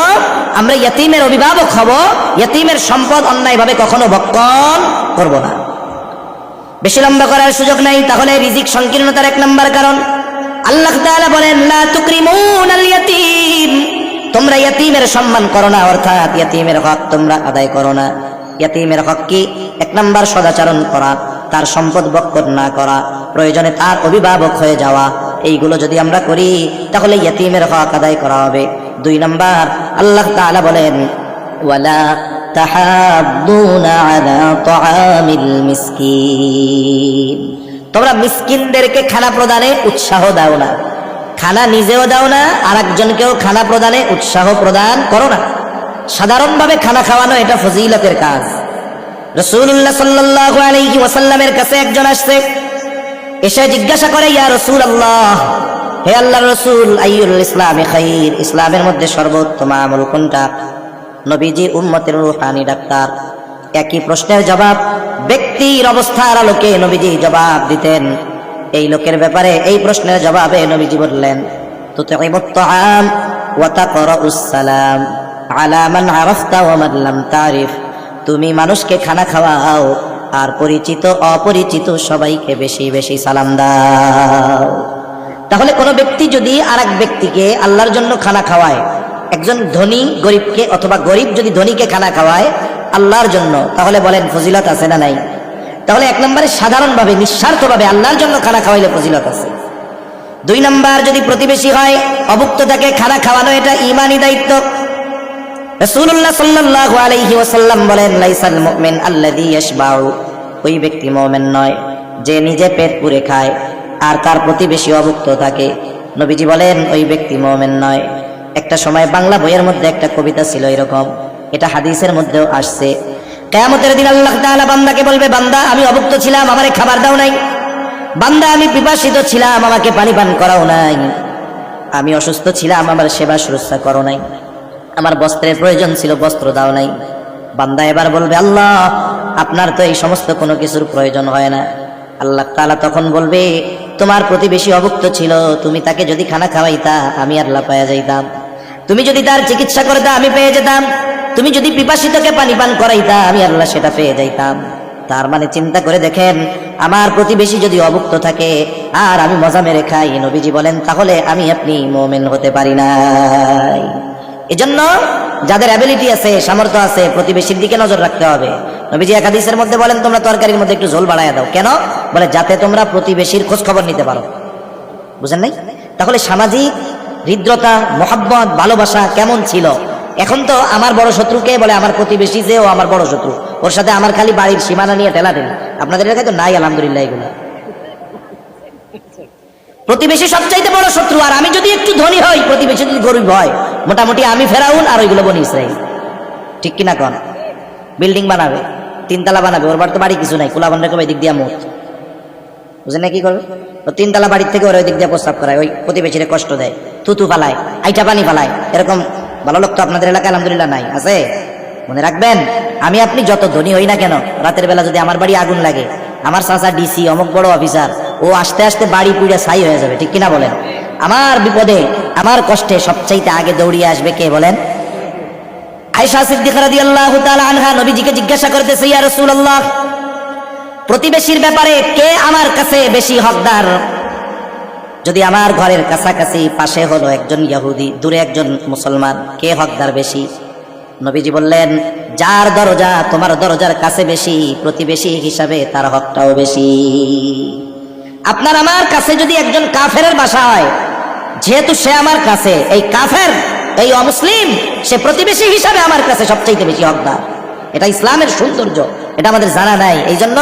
আমরা ইয়াতিমের অভিভাবক হব, ইয়াতিমের সম্পদ অন্যায়ভাবে কখনো ভক্ষণ করব না। বেশি লম্বা করার সুযোগ নাই, তাহলে রিজিক সংকীর্ণতার এক নম্বর কারণ। আল্লাহ তাআলা বলেন, লা তুকরিমুনাল ইয়াতীম, তোমরা ইয়াতিমের সম্মান করো না, অর্থাৎ ইয়াতিমের হক তোমরা আদায় করো না। ইয়াতিমের হক কি? এক নাম্বার সদাচরণ করা, তার সম্পদ ভক্ষণ না করা, প্রয়োজনে তার অভিভাবক হয়ে যাওয়া। এইগুলো যদি আমরা করি তাহলে ইয়াতিমের হক আদায় করা হবে। দুই নাম্বার, আল্লাহ তাআলা বলেন, ওয়ালা তাহাদ্দুনা আলা তাআমিল মিসকিন, তোমরা মিসকিনদেরকে খানা প্রদানে উৎসাহ দাও না, খানা নিজেও দাও না, আর একজনকেও খানা প্রদানে উৎসাহ প্রদান করো না। সাধারণভাবে খানা খাওয়ানো এটা ফজিলতের কাজ। রাসূলুল্লাহ সাল্লাল্লাহু আলাইহি ওয়াসাল্লামের কাছে একজন আসছে, এসে জিজ্ঞাসা করে, ইয়া রাসূলুল্লাহ, হে আল্লাহর রাসূল, আইয়ুল ইসলামি খাইর, ইসলামের মধ্যে সর্বোত্তম আমল কোনটা? নবীজি উম্মতের রূহানি ডাক্তার, একই প্রশ্নের জবাব ব্যক্তির অবস্থার আলোকে নবীজি জবাব দিতেন। এই লোকের ব্যাপারে এই প্রশ্নের জবাবে নবীজি বললেন, তুতঈমুত তাআম ওয়া তাকরাউস সালাম আলা মান আরাফতা ওয়া মান লাম তারিফ, তুমি মানুষকে খানা খাওয়াও আর পরিচিত অপরিচিত সবাইকে বেশি বেশি সালাম দাও। তাহলে কোনো ব্যক্তি যদি আরেক ব্যক্তিকে আল্লাহর জন্য খানা খাওয়ায়, একজন ধনী গরিবকে অথবা গরিব যদি ধনীকে খানা খাওয়ায় আল্লাহর জন্য, তাহলে বলেন ফজিলত আছে না নাই? তাহলে এক নম্বরে সাধারণভাবে নিঃস্বার্থভাবে আল্লাহর জন্য খানা খাওয়াইলে ফজিলত আছে। দুই নাম্বার, যদি প্রতিবেশী হয়, অভুক্ত তাকে খানা খাওয়ানো, এটা ঈমানি দায়িত্ব। রাসূলুল্লাহ সাল্লাল্লাহু আলাইহি ওয়াসাল্লাম বলেন, লাইসাল মুমিন আল্লাযী ইয়াশবাউ, ওই ব্যক্তি মুমিন নয় যে নিজে পেট পুরে খায় আর তার প্রতিবেশী অভুক্ত থাকে। নবীজি বলেন, ওই ব্যক্তি মুমিন নয়। একটা সময় বাংলা বইয়ের মধ্যে একটা কবিতা ছিল এরকম, এটা হাদিসের মধ্যেও আসছে। কিয়ামতের দিন আল্লাহ তাআলা বান্দাকে বলবে, বান্দা আমি অভুক্ত ছিলাম, আমারে খাবার দাও নাই, বান্দা আমি পিপাসিত ছিলাম, আমাকে পানি পান করাও নাই, আমি অসুস্থ ছিলাম, আমার সেবা শুশ্রূষা করো নাই, আমার বস্ত্রের প্রয়োজন ছিল, বস্ত্র দাও নাই। বান্দা এবার বলবে, আল্লাহ আপনার তো এই সমস্ত কোনো কিছুর প্রয়োজন হয় না। আল্লাহ তাআলা তখন বলবে, তোমার প্রতিবেশী অভুক্ত ছিল, তুমি তাকে যদি খানা খাওয়াইতা আমি আল্লাহ পেয়ে যাইতাম, তুমি যদি তার চিকিৎসা করতা আমি পেয়ে যেতাম, তুমি যদি পিপাসিতকে পানি পান করাইতা আমি আল্লাহ সেটা পেয়ে যাইতাম। তার মানে চিন্তা করে দেখেন, আমার প্রতিবেশী যদি অভুক্ত থাকে আর আমি মজা মেরে খাই, নবীজি বলেন তাহলে আমি আপনি মুমিন হতে পারি নাই। এজন্য যাদের অ্যাবিলিটি আছে, সামর্থ্য আছে, প্রতিবেশীর দিকে নজর রাখতে হবে। নবীজি এক হাদিসের মধ্যে বলেন, তোমরা তরকারির মধ্যে একটু ঝোল বাড়ায় দাও। কেন? বলে যাতে তোমরা প্রতিবেশীর খোঁজ খবর নিতে পারো। বুঝেন নাই? তাহলে সামাজিক হৃদ্রতা, মহব্বত, ভালোবাসা কেমন ছিল এখন তো আমার বড় শত্রুকে বলে আমার প্রতিবেশী, যে ও আমার বড় শত্রু, ওর সাথে আমার খালি বাড়ির সীমানা নিয়ে ঠেলাঠেলি। আপনাদের এলাকায় তো নাই আলহামদুলিল্লাহ এগুলা। প্রতিবেশী সবচাইতে বড় শত্রু। আর আমি যদি একটু ধনী হই, প্রতিবেশী যদি গরিব হয়, মোটামুটি আমি ফেরাউন আর ওইগুলো বনি ইসরাইল। ঠিক কিনা কন? বিল্ডিং বানাবে, 3 তলা বানাবে, ওর তো বাড়ি কিছু নাই, খোলা বান্ডা কবে দিক দিয়া মুখ, বুঝেন না কি করবে? ও 3 তলা বাড়ির থেকে ওর ওই দিক দিয়ে প্রস্তাব করায়, ওই প্রতিবেশীরে কষ্ট দেয়, থুতু ফালায়, আইটা পানি ফালায়। এরকম ভালো লোক তো আপনাদের এলাকায় আলহামদুলিল্লাহ নাই, আছে? মনে রাখবেন, আমি আপনি যত ধনী হই না কেন, রাতের বেলা যদি আমার বাড়ি আগুন লাগে, আমার চাচা ডিসি অমুক বড় অফিসার, ও আস্তে আস্তে বাড়ি পুড়ে ছাই হয়ে যাবে। ঠিক কিনা বলেন? আমার বিপদে আমার কষ্টে সবচাইতে আগে দৌড়িয়ে আসবে কে বলেন? আয়েশা সিদ্দিকা রাদিয়াল্লাহু তাআলা আনহা নবীজিকে জিজ্ঞাসা করতেছে, ইয়া রাসূলুল্লাহ, প্রতিবেশীর ব্যাপারে কে আমার কাছে বেশি হকদার? যদি আমার ঘরের কাছাকাছি পাশে হলো একজন ইহুদি, দূরে একজন মুসলমান, কে হকদার বেশি? নবীজি বললেন, যার দরজা তোমার দরজার কাছে বেশি, প্রতিবেশী হিসাবে তার হকটাও বেশি। আপনার আমার কাছে যদি একজন কাফেরের বাসা হয়, যেহেতু সে আমার কাছে, এই কাফের, এই অমুসলিম, সে প্রতিবেশী হিসাবে আমার কাছে সবচাইতে বেশি হকদার। এটা ইসলামের সৌন্দর্য, এটা আমাদের জানা নাই, এই জন্য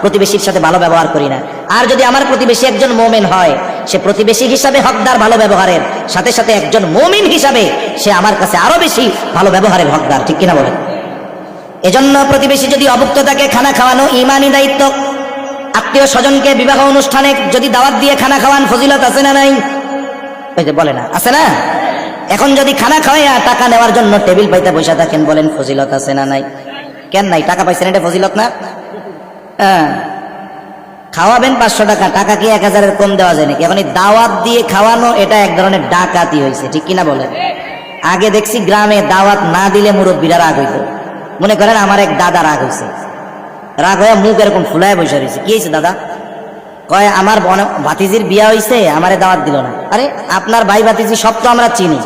প্রতিবেশীর সাথে ভালো ব্যবহার করি না। আর যদি আমার প্রতিবেশী একজন মুমিন হয়, সে প্রতিবেশী হিসাবে হকদার ভালো ব্যবহারের, সাথে সাথে একজন মুমিন হিসাবে সে আমার কাছে আরো বেশি ভালো ব্যবহারের হকদার। ঠিক কিনা বলেন? এজন্য প্রতিবেশী যদি অভুক্ত থাকে, খানা খাওয়ানো ঈমানি দায়িত্ব। আত্মীয় স্বজনকে বিবাহ অনুষ্ঠানে যদি দাওয়াত দিয়ে খানা খাওয়ান, ফজিলত আছে না নাই? ওই যে বলে না, আছে না? এখন যদি খানা খাওয়াইয়া টাকা নেওয়ার জন্য টেবিল পাইতে বসে থাকেন, বলেন ফজিলত আছে না নাই? কেন নাই? টাকা পাইছেন, এটা ফজিলত না? হ্যাঁ, খাওয়াবেন 500 টাকা, টাকা কি 1000-এর কম দেওয়া যায় নাকি? এখন এই দাওয়াত দিয়ে খাওয়ানো, এটা এক ধরনের ডাকাতি হয়েছে। ঠিক কিনা বলেন? আগে দেখছি গ্রামে দাওয়াত না দিলে মুরব্বীরা রাগ হইতো। মনে করেন আমার এক দাদা রাগ হয়েছে, রাগ হয়ে মুখ এরকম ফুলায় বসে রয়েছে। কি হয়েছে দাদা? কয় আমার ভাতিজির বিয়া হয়েছে, আমারে দাওয়াত দিল না। আরে আপনার ভাই ভাতিজি সব তো আমরা চিনি,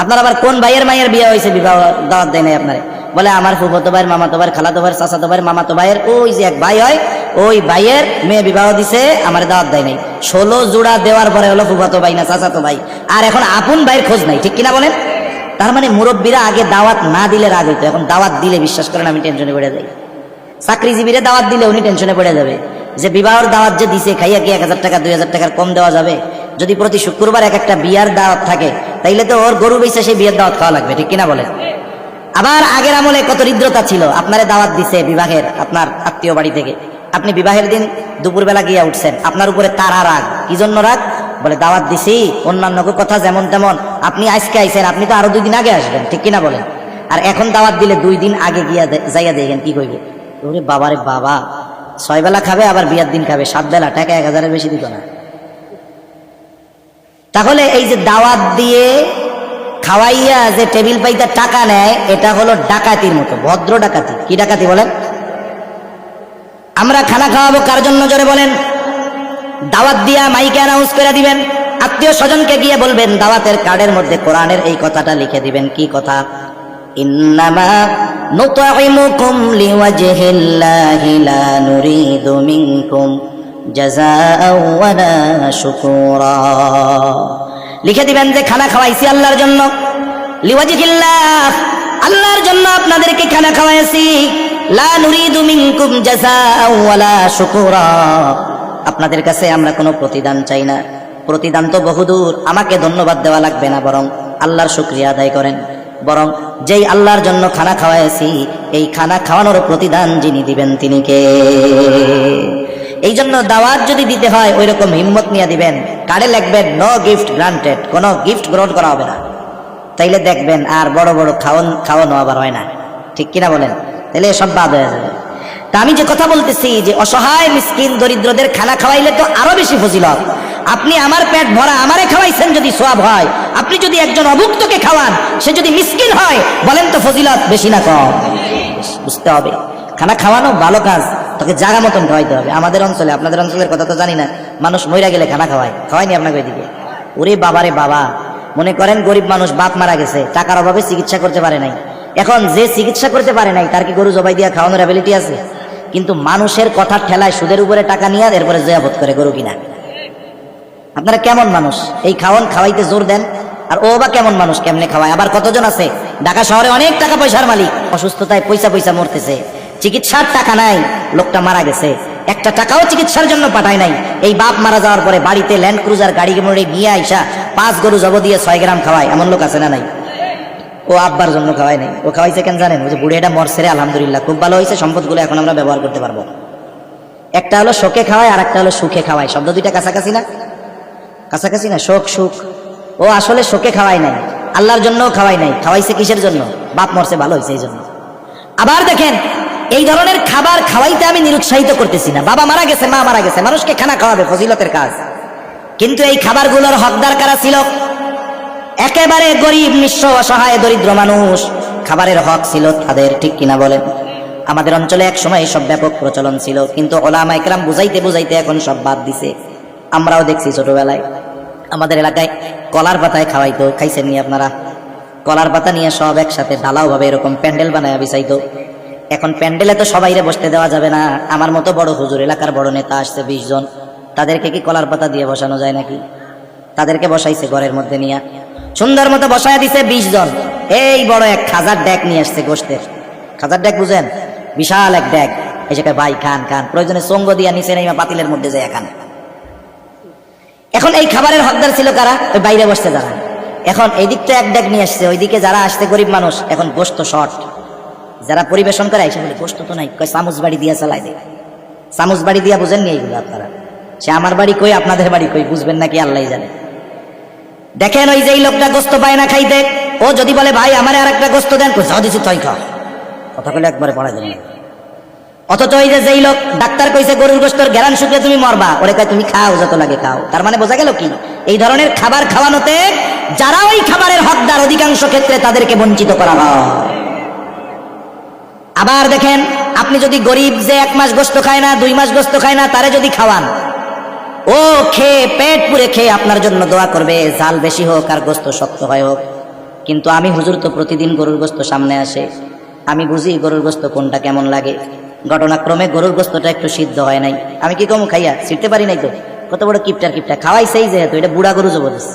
আপনার আবার কোন ভাইয়ের মাইয়ের বিয়া হয়েছে বিবাহ দাওয়াত দেয় নাই আপনারে? বলে আমার ফুফতো ভাইয়ের, মামাতো ভাইয়ের, খালাতো ভাইয়ের, চাচাতো ভাইয়ের, মামাতো ভাইয়ের, ওই যে এক ভাই হয়, ওই ভাইয়ের মেয়ে বিবাহ দিছে, আমার দাওয়াত দেয় নাই। 16 জোড়া দেওয়ার পরে হলো ফুফাতো ভাই না চাচাতো ভাই, আর এখন আপন ভাইয়ের খোঁজ নাই। ঠিক কিনা বলেন? তার মানে মুরব্বীরা আগে দাওয়াত না দিলে রাগ হইতো, এখন দাওয়াত দিলে বিশ্বাস করেন আমি টেনশনে পড়ে যাই। চাকরিজীবীরা দাওয়াত দিলে উনি টেনশনে পড়ে যাবে যে বিবাহের দাওয়াত যে দিছে, খাইয়া কি 1000 টাকা 2000 টাকার কম দেওয়া যাবে? যদি প্রতি শুক্রবার এক একটা বিয়ার দাওয়াত থাকে, তাইলে তো ওর গরু বেচে সেই বিয়ের দাওয়াত খাওয়া লাগবে। ঠিক কিনা বলেন? আবার আগের আমলে কত হৃদ্রতা ছিল, আপনারে দাওয়াত দিছে বিবাহের আপনার আত্মীয় বাড়ি থেকে, আপনি বিবাহের দিন দুপুরবেলা গিয়া উঠছেন, আপনার উপরে তারা রাগ। কি জন্য রাগ? বলে দাওয়াত দিছি, অন্যান্য কথা যেমন তেমন, আপনি আজকে আইছেন, আপনি তো আরো 2 দিন আগে আসবেন। ঠিক কিনা বলেন? আর এখন দাওয়াত দিলে 2 দিন আগে গিয়া যাইয়া দেখেন কি কইবে, ওরে বাবারে বাবা, 6 বেলা খাবে, আবার বিয়ার দিন খাবে 7 বেলা, টাকা 1000-এর বেশি দিত না। তাহলে এই যে দাওয়াত দিয়ে খাওয়াইয়া যে টেবিল পাইতে টাকা নেয়, এটা হলো ডাকাতির মতো, ভদ্র ডাকাতি। কি ডাকাতি বলেন? আমরা খানা খাওয়াবো কার জন্য জোরে বলেন? দাওয়াত দিয়া মাইকে অ্যানাউন্স করে দিবেন, আত্মীয় স্বজনকে গিয়ে বলবেন, দাওয়াতের কার্ডের মধ্যে কোরআনের এই কথাটা লিখে দিবেন। কি কথা? ইন্নামা নুতঈমুকুম লিওয়াজহিল্লাহি লা নুরিদু মিনকুম জাযাআও ওয়ালা শুকুরা। লিখে দিবেন যে খানা খাওয়াইছি আল্লাহর জন্য, লিওয়াজহিল্লাহ, আল্লাহর জন্য আপনাদেরকে খানা খাওয়াইছি, লা নুরিদু মিনকুম জাযাআও ওয়ালা শুকুরা, আপনাদের কাছে আমরা কোনো প্রতিদান চাই না। প্রতিদান তো বহুদূর, আমাকে ধন্যবাদ দেওয়া লাগবে না, বরং আল্লাহর শুকরিয়া আদায় করেন। বরং যেই আল্লাহর জন্য খানা খাওয়াইছি, এই খানা খাওয়ানোর প্রতিদান যিনি দিবেন তিনি কে? এই জন্য দাওয়াত যদি দিতে হয় ওই রকম হিম্মত নিয়ে দিবেন, কার্ডে লিখবেন নো গিফট গ্রান্টেড, কোনো গিফট গ্রহণ করা হবে না। তাইলে দেখবেন আর বড় বড় খাওয়ানো আবার হয় না। ঠিক কিনা বলেন? তাইলে সব বাদ হয়ে যাবে। তা আমি যে কথা বলতেছি যে অসহায় মিসকিন দরিদ্রদের খানা খাওয়াইলে তো আরো বেশি ফজিলত। আপনি আমার পেট ভরা আমারে খাওয়াইছেন যদি সওয়াব হয়, আপনি যদি একজন অভুক্তকে খাওয়ান, সে যদি মিসকিন হয়, বলেন তো ফজিলত বেশি না কম? বুঝতে হবে, খানা খাওয়ানো ভালো কাজ, তোকে জায়গা মতন খাওয়াইতে হবে। আমাদের অঞ্চলে, আপনাদের অঞ্চলের কথা তো জানি না, মানুষ মইরা গেলে খানা খাওয়ায়নি আপনাকে ওইদিকে? ওরে বাবারে বাবা, মনে করেন গরিব মানুষ, বাপ মারা গেছে, টাকার অভাবে চিকিৎসা করতে পারে নাই, এখন যে চিকিৎসা করতে পারে নাই তার কি গরু জবাই দিয়া খাওয়ানোর অ্যাবিলিটি আছে? কিন্তু মানুষের কথার ঠেলায় সুদের উপরে টাকা নিয়ে এরপরে জয়াবত করে গরু কিনা। আপনারা কেমন মানুষ? এই খাওয়াইতে জোর দেন, আর ও বা কেমন মানুষ, কেমনে খাওয়ায়? আবার কতজন আছে ঢাকা শহরে অনেক টাকা পয়সার মালিক, অসুস্থতায় পয়সা পয়সা মরতেছে, চিকিৎসার টাকা নাই, লোকটা মারা গেছে, একটা টাকাও চিকিৎসার জন্য পাঠায় নাই। এই বাপ মারা যাওয়ার পরে বাড়িতে ল্যান্ড ক্রুজার গাড়ি মোড়ে নিয়ে আইসা 5 গরু জব দিয়ে 6 গ্রাম খাওয়ায়, এমন লোক আছে না নাই? ও আব্বার জন্য খাওয়ায় নাই, ও খাওয়াইছে কেন জানেন? ওই যে বুড়িটা মরছে রে, আলহামদুলিল্লাহ খুব ভালো হয়েছে, সম্পদগুলো এখন আমরা ব্যবহার করতে পারবো। একটা হলো শোকে খাওয়ায় আর একটা হলো সুখে খাওয়ায়, শব্দ দুইটা কাছাকাছি না? কাছাকাছি না? শোক সুখ। ও আসলে শোকে খাওয়াই নাই, আল্লাহর জন্য খাওয়াই নাই, খাওয়াইছে কিসের জন্য? বাপ মরছে, ভালো হয়েছে এই জন্য। আবার দেখেন, এই ধরনের খাবার খাওয়াইতে আমি নিরুৎসাহিত করতেছি না। বাবা মারা গেছে, মা মারা গেছে, মানুষকে খানা খাওয়াবে, ফজিলতের কাজ। কিন্তু এই খাবারগুলোর হকদার কারা ছিল? একেবারে গরিব, নিঃস্ব, অসহায়, দরিদ্র মানুষ। খাবারের হক ছিল তাদের, ঠিক কিনা বলেন? আমাদের অঞ্চলে এক সময় সব ব্যাপক প্রচলন ছিল, কিন্তু ওলামা ইকরাম বুঝাইতে বুঝাইতে এখন সব বাদ দিছে। আমরাও দেখছি ছোটবেলায় আমাদের এলাকায় কলার পাতায় খাওয়াইতো, খাইছেন নি আপনারা? কলার পাতা নিয়ে সব একসাথে ঢালাও ভাবে এরকম প্যান্ডেল বানায় বিছাইতো। এখন প্যান্ডেলে তো সবাইরে বসতে দেওয়া যাবে না। আমার মতো বড় হুজুর, এলাকার বড় নেতা আসছে 20 জন, তাদেরকে কি কলার পাতা দিয়ে বসানো যায় নাকি? তাদেরকে বসাইছে ঘরের মধ্যে নিয়ে, সুন্দর মতো বসায় দিছে 20 জন। এই বড় এক খাজার ড্যাক নিয়ে আসছে গোস্তের। খাজার ড্যাক বুঝেন? বিশাল এক ড্যাক। এই জায়গায় ভাই খান খান, প্রয়োজনে সঙ্গ দিয়া নিচে নেই পাতিলের মধ্যে যায় খান। এখন এই খাবারের হকদার ছিল কারা? ওই বাইরে বসতে যারা। এখন এই দিকটা এক ড্যাক নিয়ে আসছে, ওইদিকে যারা আসছে গরিব মানুষ, এখন গোস্ত শর্ট। যারা পরিবেশন করে এসে বলে গোস্ত তো নাই, কয় চামচ বাড়ি দিয়া চালাই দেয়। চামচ বাড়ি দিয়া বুঝেননি এইগুলো আপনারা? সে আমার বাড়ি কই, আপনাদের বাড়ি কই, বুঝবেন নাকি আল্লাহ জানে। দেখেন ওই যে লোকটা গোস্ত পায় না খাইতে, ও যদি বলে ভাই আমার আর একটা গোস্ত দেন, যাও দিছি তাই খা, কথা বলে একবারে পড়া দেন। অথচ ওই যে যেই লোক ডাক্তার কইছে গরুর গোস্তর ঘেরান শুকলে তুমি মরবা, ওরে কয় তুমি খাও, যত লাগে খাও। তার মানে বোঝা গেল কি, এই ধরনের খাবার খাওয়ানোতে যারা ওই খাবারের হকদার, অধিকাংশ ক্ষেত্রে তাদেরকে বঞ্চিত করা হয়। আবার দেখেন, আপনি যদি গরিব যে 1 মাস গোস্ত খায় না, 2 মাস গোস্ত খায় না, তারে যদি খাওয়ান, ও খেয়ে পেট পুরে খেয়ে আপনার জন্য দোয়া করবে, ঝাল বেশি হোক আর গোস্ত শক্ত হয় হোক। কিন্তু আমি হুজুর তো প্রতিদিন গরুর গোস্ত সামনে আসে, আমি বুঝি গরুর গোস্ত কোনটা কেমন লাগে। ঘটনাক্রমে গরুর গোস্তটা একটু সিদ্ধ হয় নাই, আমি কি কম খাইয়া ছিটতে পারি নাই তো, কত বড় কিপটার কিপটা খাওয়াইছেই যেহেতু, এটা বুড়া গরু জবরদস্ত।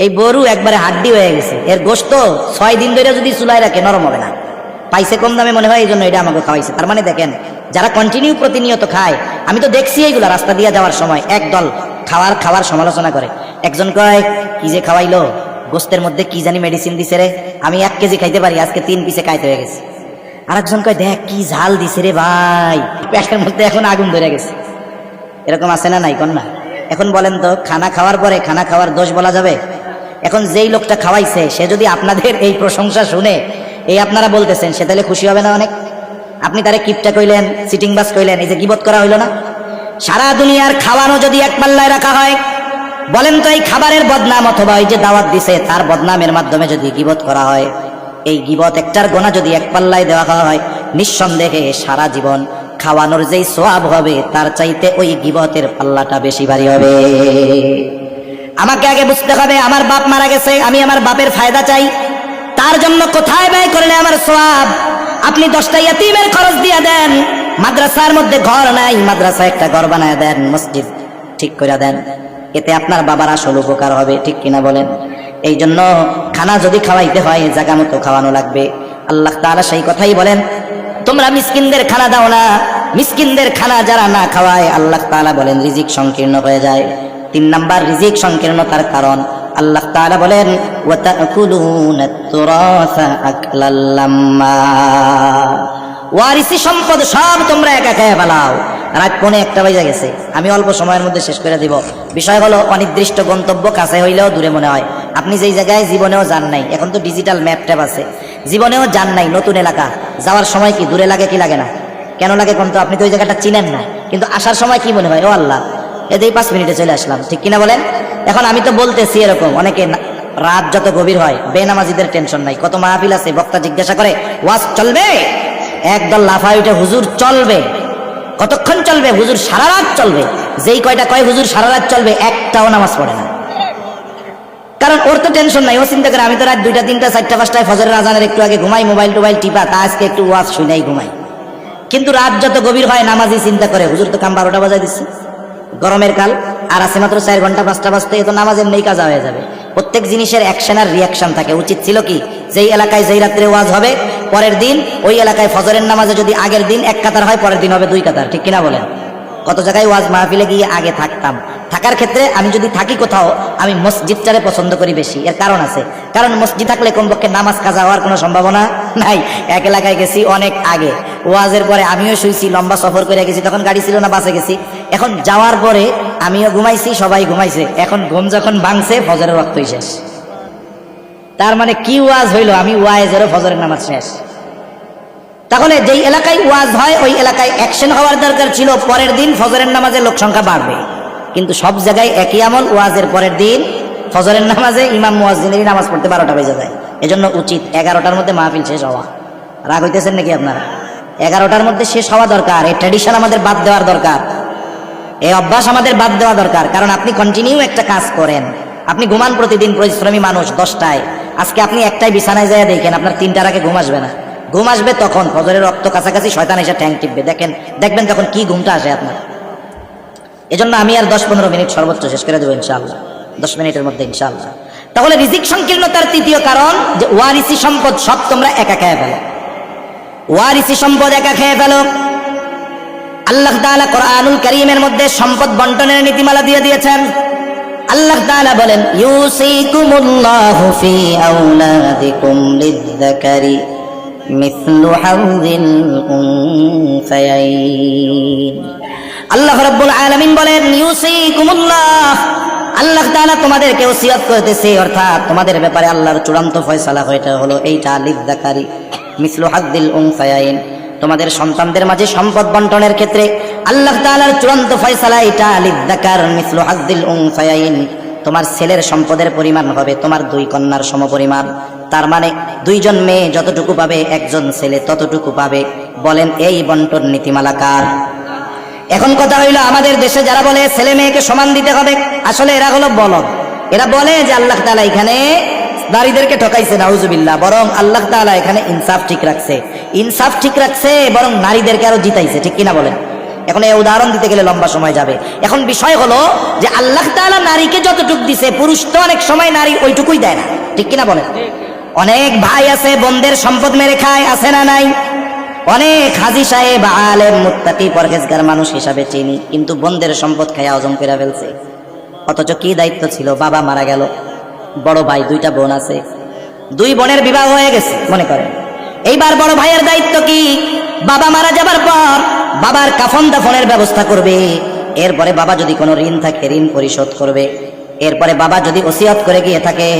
এই গরু একবারে হাড্ডি হয়ে গেছে, এর গোস্ত 6 দিন ধরে যদি চুলায় রাখে নরম হবে না। পাইছে কম দামে মনে হয়, এই জন্য এটা আমাকে খাওয়াইছে। তার মানে দেখেন, যারা কন্টিনিউ প্রতিনিয়ত খায়, আমি তো দেখছি এইগুলা রাস্তা দিয়ে যাওয়ার সময় একদল খাওয়ার সমালোচনা করে। একজন কয় কি যে খাওয়াইলো, গোস্তের মধ্যে কি জানি মেডিসিন দিছে রে, আমি 1 কেজি খাইতে পারি, আজকে 3 পিসে খাইতে হয়ে গেছে। আরেকজন কয় দেখ কি ঝাল দিছে রে ভাই, পেটের মধ্যে এখন আগুন ধরে গেছে। এরকম আছে না নাই কন্যা? এখন বলেন তো, খানা খাওয়ার পরে খানা খাওয়ার দোষ বলা যাবে? এখন যেই লোকটা খাওয়াইছে সে যদি আপনাদের এই প্রশংসা শুনে, এই আপনারা বলতেছেন, সে তাহলে খুশি হবে না অনেক? আপনি তারে কিপটা কইলেন, সিটিং বাস কইলেন, এই যে গিবত করা হইল না? সারা দুনিয়ার খাওয়ানো যদি এক পাল্লায় রাখা হয়, বলেন তো এই খাবারের বদনাম অথবা ওই যে দাওয়াত দিছে তার বদনামের মাধ্যমে যদি গিবত করা হয়, এই গিবত একটার গোনা যদি এক পাল্লায় দেওয়া হয়, নিঃসন্দেহে সারা জীবন খাওয়ানোর যেই সওয়াব হবে তার চাইতে ওই গিবতের পাল্লাটা বেশি ভারী হবে। আমাকে আগে বুঝতে হবে, আমার বাপ মারা গেছে, আমি আমার বাপের ফায়দা চাই, তার জন্য কোথায় ব্যয় করলে আমার সওয়াব? আপনি 10টা ইয়তীমের খরচ দিয়ে দেন, মাদ্রাসার মধ্যে ঘর নাই, মাদ্রাসা একটা ঘর বানায় দেন, মসজিদ ঠিক করে দেন, এতে আপনার বাবার আসল উপকার হবে, ঠিক কিনা বলেন? এই জন্য খানা যদি খাওয়াইতে হয় জায়গা মতো খাওয়ানো লাগবে। আল্লাহ তাআলা সেই কথাই বলেন, তোমরা মিসকিনদের খানা দাও না। মিসকিনদের খানা যারা না খাওয়ায়, আল্লাহ তাআলা বলেন রিজিক সংকীর্ণ হয়ে যায়। 3 নাম্বার রিজিক সংকীর্ণতার কারণ আল্লাহ তাআলা বলেন ওয়াতাকুলুনাত তুরাসা আকলাল লাম্মা, ওয়ারিসি সম্পদ সব তোমরা একা খেয়ে ফেলাও। রাত 1:45 বাজে গেছে, আমি অল্প সময়ের মধ্যে শেষ করে দিব। বিষয় হলো অনির্দিষ্ট গন্তব্য কাছে হইলেও দূরে মনে হয়। আপনি যেই জায়গায় জীবনেও যান নাই, এখন তো ডিজিটাল ম্যাপ ট্যাপ আছে, জীবনেও যান নাই, নতুন এলাকা, যাওয়ার সময় কি দূরে লাগে কি লাগে না? কেন লাগে কোন? তো আপনি তো ওই জায়গাটা চিনেন না, কিন্তু আসার সময় কি মনে হয়, ও আল্লাহ এতেই 5 মিনিটে চলে আসলাম, ঠিক কিনা বলেন? এখন আমি তো বলতেছি এরকম, অনেকে রাত যত গভীর হয় বেনামাজিদের টেনশন নাই। কত মাহফিল আছে, বক্তা জিজ্ঞাসা করে ওয়াজ চলবে, একদল লাফায় উঠে হুজুর চলবে। কতক্ষণ চলবে? হুজুর সারা রাত চলবে। যেই কয়টা কয় হুজুর সারা রাত চলবে, একটাও নামাজ পড়ে না। কারণ ওর তো টেনশন নাই, ও চিন্তা করে আমি তো রাত 2টা 3টা 4টা 5টায় ফজরের আজানের একটু আগে ঘুমাই, মোবাইল টোবাইল টিপা, তা আজকে একটু ওয়াজ শুনাই ঘুমাই। কিন্তু রাত যত গভীর হয় নামাজি চিন্তা করে হুজুর তো কাম 12টা বাজায় দিচ্ছে, গরমের কাল আর আছে মাত্র 4 ঘন্টা 5টা বাজতে, তো নামাজ এমনি কাজা হয়ে যাবে। প্রত্যেক জিনিসের অ্যাকশন আর রিয়াকশন থাকে। উচিত ছিল কি, যেই এলাকায় যেই রাত্রে ওয়াজ হবে পরের দিন ওই এলাকায় ফজরের নামাজে যদি আগের দিন 1 কাতার হয় পরের দিন হবে 2 কাতার, ঠিক কিনা বলেন? কত জায়গায় ওয়াজ মাহফিলে গিয়ে আগে থাকতাম। থাকার ক্ষেত্রে আমি যদি থাকি কোথাও, আমি মসজিদটারে পছন্দ করি বেশি। এর কারণ আছে, কারণ মসজিদ থাকলে কমপক্ষে নামাজ কাজা হওয়ার কোনো সম্ভাবনা নাই। এক এলাকায় গেছি অনেক আগে, ওয়াজের পরে আমিও শুইছি, লম্বা সফর করে গেছি, তখন গাড়ি ছিল না, বাসে গেছি। এখন যাওয়ার পরে আমিও ঘুমাইছি, সবাই ঘুমাইছে, এখন ঘুম যখন ভাঙছে ফজরের ওয়াক্তই শেষ। তার মানে কি ওয়াজ হইলো, আমি ওয়াজেরও ফজরের নামাজ শেষ। তাহলে যেই এলাকায় ওয়াজ হয় ওই এলাকায় অ্যাকশন হওয়ার দরকার ছিল, পরের দিন ফজরের নামাজে লোক সংখ্যা বাড়বে। কিন্তু সব জায়গায় একই আমল, ওয়াজের পরের দিন ফজরের নামাজে ইমাম মুয়াজ্জিনেরই নামাজ পড়তে 12টা বেজে যায়। এজন্য উচিত 11টার মধ্যে মাহফিল শেষ হওয়া। রাগ হইতেছেন নাকি আপনারা? 11টার মধ্যে শেষ হওয়া দরকার। এই ট্র্যাডিশন আমাদের বাদ দেওয়ার দরকার, এই অভ্যাস আমাদের বাদ দেওয়া দরকার। কারণ আপনি কন্টিনিউ একটা কাজ করেন, আপনি ঘুমান প্রতিদিন, পরিশ্রমী মানুষ, 10টায়, আজকে আপনি একটাই বিছানায় যায় দেখেন আপনার 3টার আগে ঘুম আসবে না। ঘুম আসবে তখন ফজরের রক্ত কাছাকাছি, শয়তান এসে ঠ্যাং টিপবে, দেখবেন তখন কি ঘুমটা আসে আপনার। এজন্য আমি আর 10-15 মিনিট সর্বোচ্চ শেষ করে দেবো ইনশাআল্লাহ, 10 মিনিটের মধ্যে ইনশাআল্লাহ। তাহলে রিজিক সংকীর্ণতার তৃতীয় কারণ যে ওয়ারিসি সম্পদ সব তোমরা একা খেয়ে ফেলো। ওয়ারিসি সম্পদ একা খেয়ে ফেলো। আল্লাহ তাআলা কোরআনুল কারীমের মধ্যে সম্পদ বন্টনের নীতিমালা দিয়ে দিয়েছেন। আল্লাহ তাআলা বলেন, ইউসিকুমুল্লাহু ফি আওলাদিকুম লিয-যাকারি মিসলু হাযিল উনসায়াইন। আল্লাহ রাব্বুল আলামিন বলেন, ইউসিকুমুল্লাহ, আল্লাহ তাআলা তোমাদেরকে ওসিয়ত করতেছে, অর্থাৎ তোমাদের ব্যাপারে আল্লাহর চূড়ান্ত ফয়সালা হয়েছে হলো এইটা, লিয-যাকারি মিসলু হাযিল উনসায়াইন, তোমাদের সন্তানদের মাঝে সম্পদ বন্টনের ক্ষেত্রে আল্লাহ তাআলার চূড়ান্ত ফয়সালা এটা, লিয-যাকার মিসলু হাযিল উনসায়াইন, তোমার ছেলের সম্পদের পরিমাণ হবে তোমার 2 কন্যার সমপরিমাণ। তার মানে 2 জন মেয়ে যতটুকু পাবে 1 জন ছেলে ততটুকু পাবে। বলেন এই বন্টন নীতিমালা কার? এখন কথা হইল, আমাদের দেশে যারা বলে ছেলে মেয়েকে সমান দিতে হবে, আসলে এরা হলো বলদ। এরা বলে যে আল্লাহ তাআলা এখানে নারীদেরকে ঠকাইছে, নাউজুবিল্লাহ। বরং আল্লাহ তাআলা এখানে ইনসাফ ঠিক রাখছে, ইনসাফ ঠিক রাখছে, বরং নারীদেরকে আরো জিতাইছে, ঠিক কিনা বলেন? এখন এই উদাহরণ দিতে গেলে লম্বা সময় যাবে। এখন বিষয় হলো যে আল্লাহ তাআলা নারীকে যতটুকু দিছে, পুরুষ তো অনেক সময় নারী ওইটুকুই দেয় না, ঠিক কিনা বলেন? অনেক ভাই আছে বোনদের সম্পদ মেরে খায়, আছে না নাই? অনেক হাজী সাহেব, আলেম, মুত্তাকি, পরহেজগার মানুষ হিসাবে চিনি, কিন্তু বোনদের সম্পদ খায় হজম করে ফেলছে। অথচ কি দায়িত্ব ছিল? বাবা মারা গেল, বড় ভাই, 2টা বোন আছে, 2 বোনের বিবাহ হয়ে গেছে মনে করেন। এইবার বড় ভাইয়ের দায়িত্ব কি? বাবা মারা যাবার পর বাবার কাফন দাফনের ব্যবস্থা করবে। এরপরে বাবা যদি কোনো ঋণ থাকে ঋণ পরিশোধ করবে। এরপরে বাবা যদি ওসিয়ত করে গিয়ে থাকে,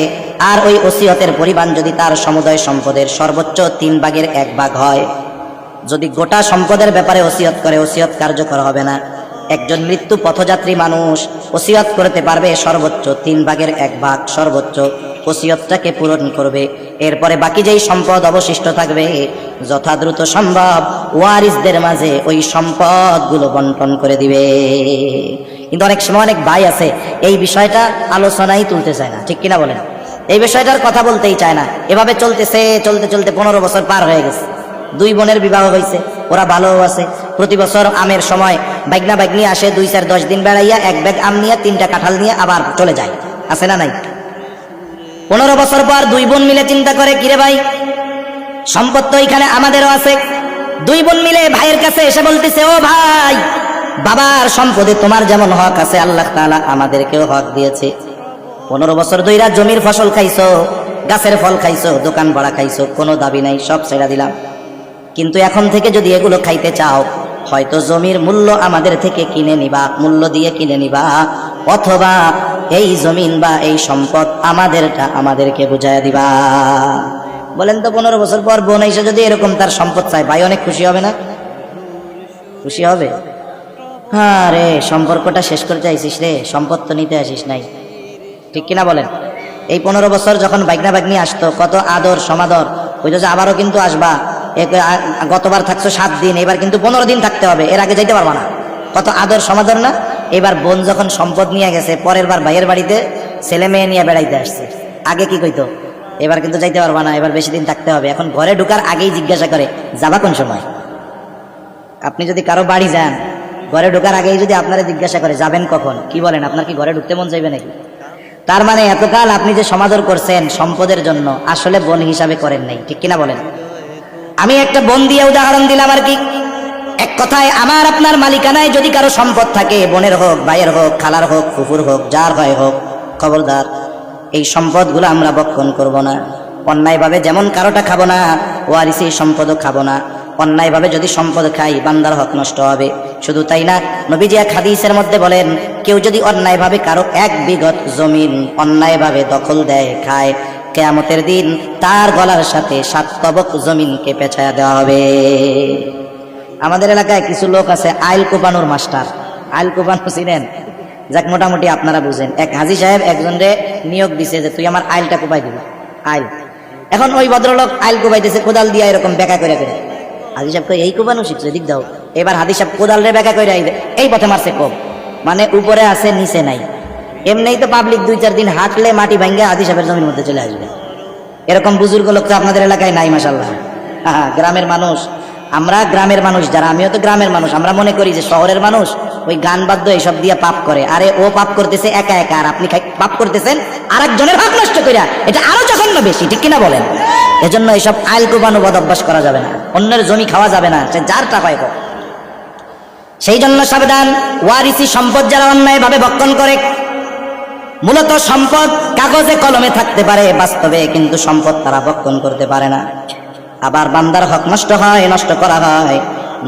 আর ওই ওসিয়তের পরিমাণ যদি তার সমুদয় সম্পদের সর্বোচ্চ 3/1 হয়, যদি গোটা সম্পদের ব্যাপারে ওসিয়ত করে, ওসিয়ত কার্যকর হবে না। একজন মৃত্যু পথযাত্রী মানুষ ওসিয়ত করতে পারবে সর্বোচ্চ 3/1, সর্বোচ্চ ওসিয়তটাকে পূরণ করবে। এরপরে বাকি যেই সম্পদ অবশিষ্ট থাকবে যথাদ্রুত সম্ভব ওয়ারিসদের মাঝে ওই সম্পদগুলো বন্টন করে দিবে। কিন্তু অনেক সময় অনেক ভাই আছে এই বিষয়টা আলোচনাই তুলতে চায় না, ঠিক কিনা বলেন? এই বিষয়টার কথা বলতেই চায় না। এভাবে চলতেছে, চলতে চলতে 15 বছর পার হয়ে গেছে, 2 বোনের বিবাহ হয়েছে, ওরা ভালো আছে। প্রতি বছর আমের সময় বাইগনা বাইগনি আসে, 2-4-10 দিন বেড়াইয়া 1 ব্যাগ আম নিয়ে 3টা কাঁঠাল নিয়ে আবার চলে যায়, আছে না নাই? 15 বছর পর 2 বোন মিলে চিন্তা করে, কিরে ভাই, সম্পদ তো এখানে আমাদেরও আছে। 2 বোন মিলে ভাইয়ের কাছে এসে বলতেছে, ও ভাই, বাবার সম্পদে তোমার যেমন হক আছে আল্লাহ তাআলা আমাদেরকেও হক দিয়েছে। 15 বছর ধইরা জমির ফসল খাইছো, গাছের ফল খাইছো, দোকান ভাড়া খাইছো, কোনো দাবি নাই, সব ছেড়ে দিলাম। কিন্তু এখন থেকে যদি এগুলো খাইতে চাও, হয়তো জমির মূল্য আমাদের থেকে কিনে নিবা, মূল্য দিয়ে কিনে নিবা, অথবা এই জমিন বা এই সম্পদ আমাদেরটা আমাদেরকে বুঝাইয়া দিবা। বলেন তো 15 বছর পর বোন এসে যদি এরকম তার সম্পদ চায়, ভাই অনেক খুশি হবে না? খুশি হবে? হ্যাঁ রে, সম্পর্কটা শেষ করতে আইসিস রে, সম্পদ তো নিতে আসিস নাই, ঠিক কিনা বলেন? এই 15 বছর যখন বাইগনা বাইগনি আসতো, কত আদর সমাদর হইতো যে আবারও কিন্তু আসবা, গতবার থাকছো 7 দিন, এবার কিন্তু 15 দিন থাকতে হবে, এর আগে যাইতে পারবা না, কত আদর সমাদর না? এবার বোন যখন সম্পদ নিয়ে গেছে, পরের বার ভাইয়ের বাড়িতে ছেলে মেয়ে নিয়ে বেড়াইতে আসছে, আগে কি কইতো, এবার কিন্তু যাইতে পারবা না, এবার বেশি দিন থাকতে হবে। এখন ঘরে ঢুকার আগেই জিজ্ঞাসা করে, যাবা কোন সময়? আপনি যদি কারো বাড়ি যান, ঘরে ঢোকার আগেই যদি আপনারা জিজ্ঞাসা করে যাবেন কখন, কি বলেন? আপনার কি ঘরে ঢুকতে মন চাইবে নাকি? তার মানে এতকাল আপনি যে সমাদর করছেন সম্পদের জন্য, আসলে বোন হিসাবে করেন নাই, ঠিক কিনা বলেন? আমি একটা বোন দিয়ে উদাহরণ দিলাম আর কি। এক কথায় আমার আপনার মালিকানায় যদি কারো সম্পদ থাকে, বোনের হোক, ভাইয়ের হোক, খালার হোক, ফুফুর হোক, যার হয় হোক, খবরদার এই সম্পদগুলো আমরা বক্ষণ করব না। অন্যায়ভাবে যেমন কারোটা খাবো না, ওয়ারিসি সম্পদও খাবো না। অন্যায়ভাবে যদি সম্পদ খাই বান্দার হক নষ্ট হবে। শুধু তাই না, নবীজি এক হাদিসের মধ্যে বলেন, কেউ যদি অন্যায়ভাবে কারো 1 বিঘত জমিন অন্যায়ভাবে দখল দেয়, খায়, কিয়ামতের দিন তার গলার সাথে 7 তবক জমিনকে পেঁচায়া দেওয়া হবে। আমাদের এলাকায় কিছু লোক আছে আইল কোপানোর মাস্টার। আইল কোপানো চিনেন? যাক মোটামুটি আপনারা বুঝেন। এক হাজী সাহেব একজনরে নিয়োগ দিছে যে তুই আমার আইলটা কোপাই দিবি, আইল। এখন ওই ভদ্রলোক আইল কোপাইতেছে কোদাল দিয়া এরকম বেকা করে করে। হাজী সাহেব এই কোপানো শিখছে, দিক দাও। এবার হাজী সাহেব কোদাল রে বেকা করে এই পথে মারছে কোপ, মানে উপরে আছে নিচে নাই। এমনিই তো পাবলিক 2-4 দিন হাঁটলে মাটি ভাঙ্গে হাজী সাহেবের জমির মধ্যে চলে আসবে। এরকম বুজুর্গ লোক তো আপনাদের এলাকায় নাই মাশাআল্লাহ। হ্যাঁ, গ্রামের মানুষ, আমরা গ্রামের মানুষ যারা, আমিও তো গ্রামের মানুষ, আমরা মনে করি যে শহরের মানুষ ওই গান বাদ্য এইসব দিয়ে পাপ করে। আরে ও পাপ করতেছে একা একা, আর আপনি পাপ করতেছেন আরেকজনের হক নষ্ট করিয়া, এটা আরো জঘন্য বেশি, ঠিক কিনা বলেন? এজন্য এইসব আইল কোবানো বদ অভ্যাস করা যাবে না, অন্যের জমি খাওয়া যাবে না, সে যার টাকায় হোক। সেই জন্য সাবধান, ওয়ারিসি সম্পদ যারা অন্যায় ভাবে ভক্ষণ করে। মূলত সম্পদ কাগজে কলমে থাকতে পারে, বাস্তবে কিন্তু সম্পদ তারা ভক্ষণ করতে পারে না। আবার বান্দার হক নষ্ট হয়, নষ্ট করা হয়।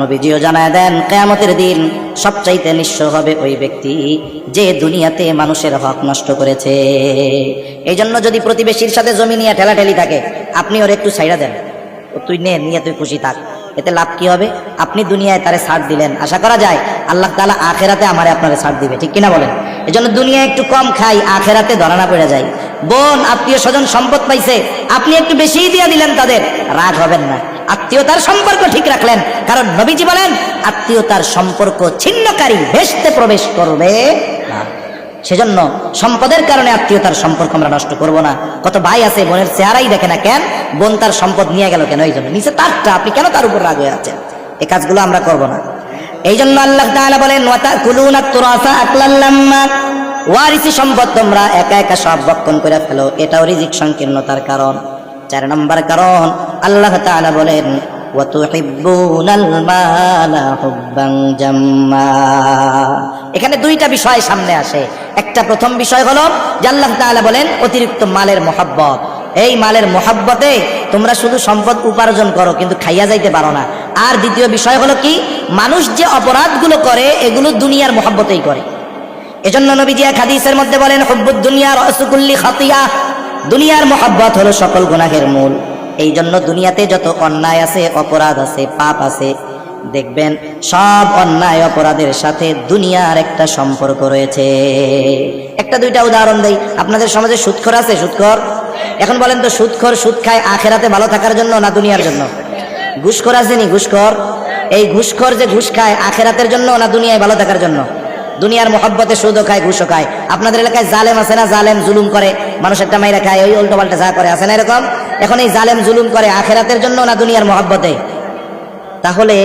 নবীজিও জানায় দেন, কিয়ামতের দিন সবচাইতে নিঃস্ব হবে ওই ব্যক্তি যে দুনিয়াতে মানুষের হক নষ্ট করেছে। এই জন্য যদি প্রতিবেশীর সাথে জমি নিয়ে ঠেলাঠেলি থাকে, আপনি ওর একটু ছাইড়া দেন, তুই নিয়ে তুই খুশি থাক। এতে লাভ কি হবে? আপনি দুনিয়ায় তারে ছাড় দিলেন, আশা করা যায় আল্লাহ তাআলা আখেরাতে আমারে আপনারে ছাড় দিবে, ঠিক কিনা বলেন? এজন্য দুনিয়ায় একটু কম খাই, আখেরাতে ধরানা পড়ে যায়। বোন, আত্মীয় স্বজন সম্পদ পাইছে, আপনি একটু বেশিই দিয়ে দিলেন তাদের, রাগ হবেন না। আত্মীয়তার সম্পর্ক ঠিক রাখলেন, কারণ নবীজি বলেন আত্মীয়তার সম্পর্ক ছিন্নকারী বেহেশতে প্রবেশ করবে না। সেজন্য সম্পদের কারণে আত্মীয়তার সম্পর্ক আমরা নষ্ট করব না। কত ভাই আছে বোনের চেহারাই দেখে না, কেন? বোন তার সম্পদ নিয়ে গেল কেন? এই জন্য নিচে তারটা, আপনি কেন তার উপর রাগ হয়ে আছেন? এই কাজগুলো আমরা করব না। এই জন্য আল্লাহ তাআলা বলেন, ওয়াতাকুলুনা তুরাসা আকলাল লাম্মা, ওয়ারিসি সম্পদ তোমরা একা একা সব ভক্ষণ করে ফেলো, এটাও রিজিক সংকীর্ণতার কারণ। 4 নম্বর কারণ আল্লাহ তাআলা বলেন, ওয়াতুহিব্বুনাল মালা হুব্বান জাম্মা। এখানে 2টা বিষয় সামনে আসে। একটা প্রথম বিষয় হলো যে আল্লাহ তাআলা বলেন অতিরিক্ত মালের মহব্বত। এই মালের মহব্বতে তোমরা শুধু সম্পদ উপার্জন করো কিন্তু খাইয়া যাইতে পারো না। আর দ্বিতীয় বিষয় হলো কি, মানুষ যে অপরাধগুলো করে এগুলো দুনিয়ার মহব্বতেই করে। এজন্য নবীজি এক হাদিসের মধ্যে বলেন, হুব্বুদ দুনিয়া রাসু কুল্লি খাতিয়া, দুনিয়ার মহব্বত হলো সকল গুনাহের মূল। এই জন্য দুনিয়াতে যত অন্যায় আছে, অপরাধ আছে, পাপ আছে, দেখবেন সব অন্যায় অপরাধের সাথে দুনিয়ার একটা সম্পর্ক রয়েছে। একটা 2টা উদাহরণ দেই। আপনাদের সমাজে সুদখোর আছে? সুদখোর? এখন বলেন তো, সুদখোর সুদ খায় আখেরাতে ভালো থাকার জন্য না দুনিয়ার জন্য? ঘুষখোর আসেনি? ঘুষখোর, এই ঘুষখোর যে ঘুষ খায় আখেরাতের জন্য না দুনিয়ায় ভালো থাকার জন্য? দুনিয়ার মহব্বতে সুদও খায়, ঘুষও খায়। আপনাদের এলাকায় জালেম আছে না? জালেম জুলুম করে, মানুষের টামাইরা খায়, ওই উল্টো পাল্টা যা করে, আছে না এরকম? এখন এই জালেম জুলুম করে আখেরাতের জন্য না দুনিয়ার মহব্বতে? তাহলে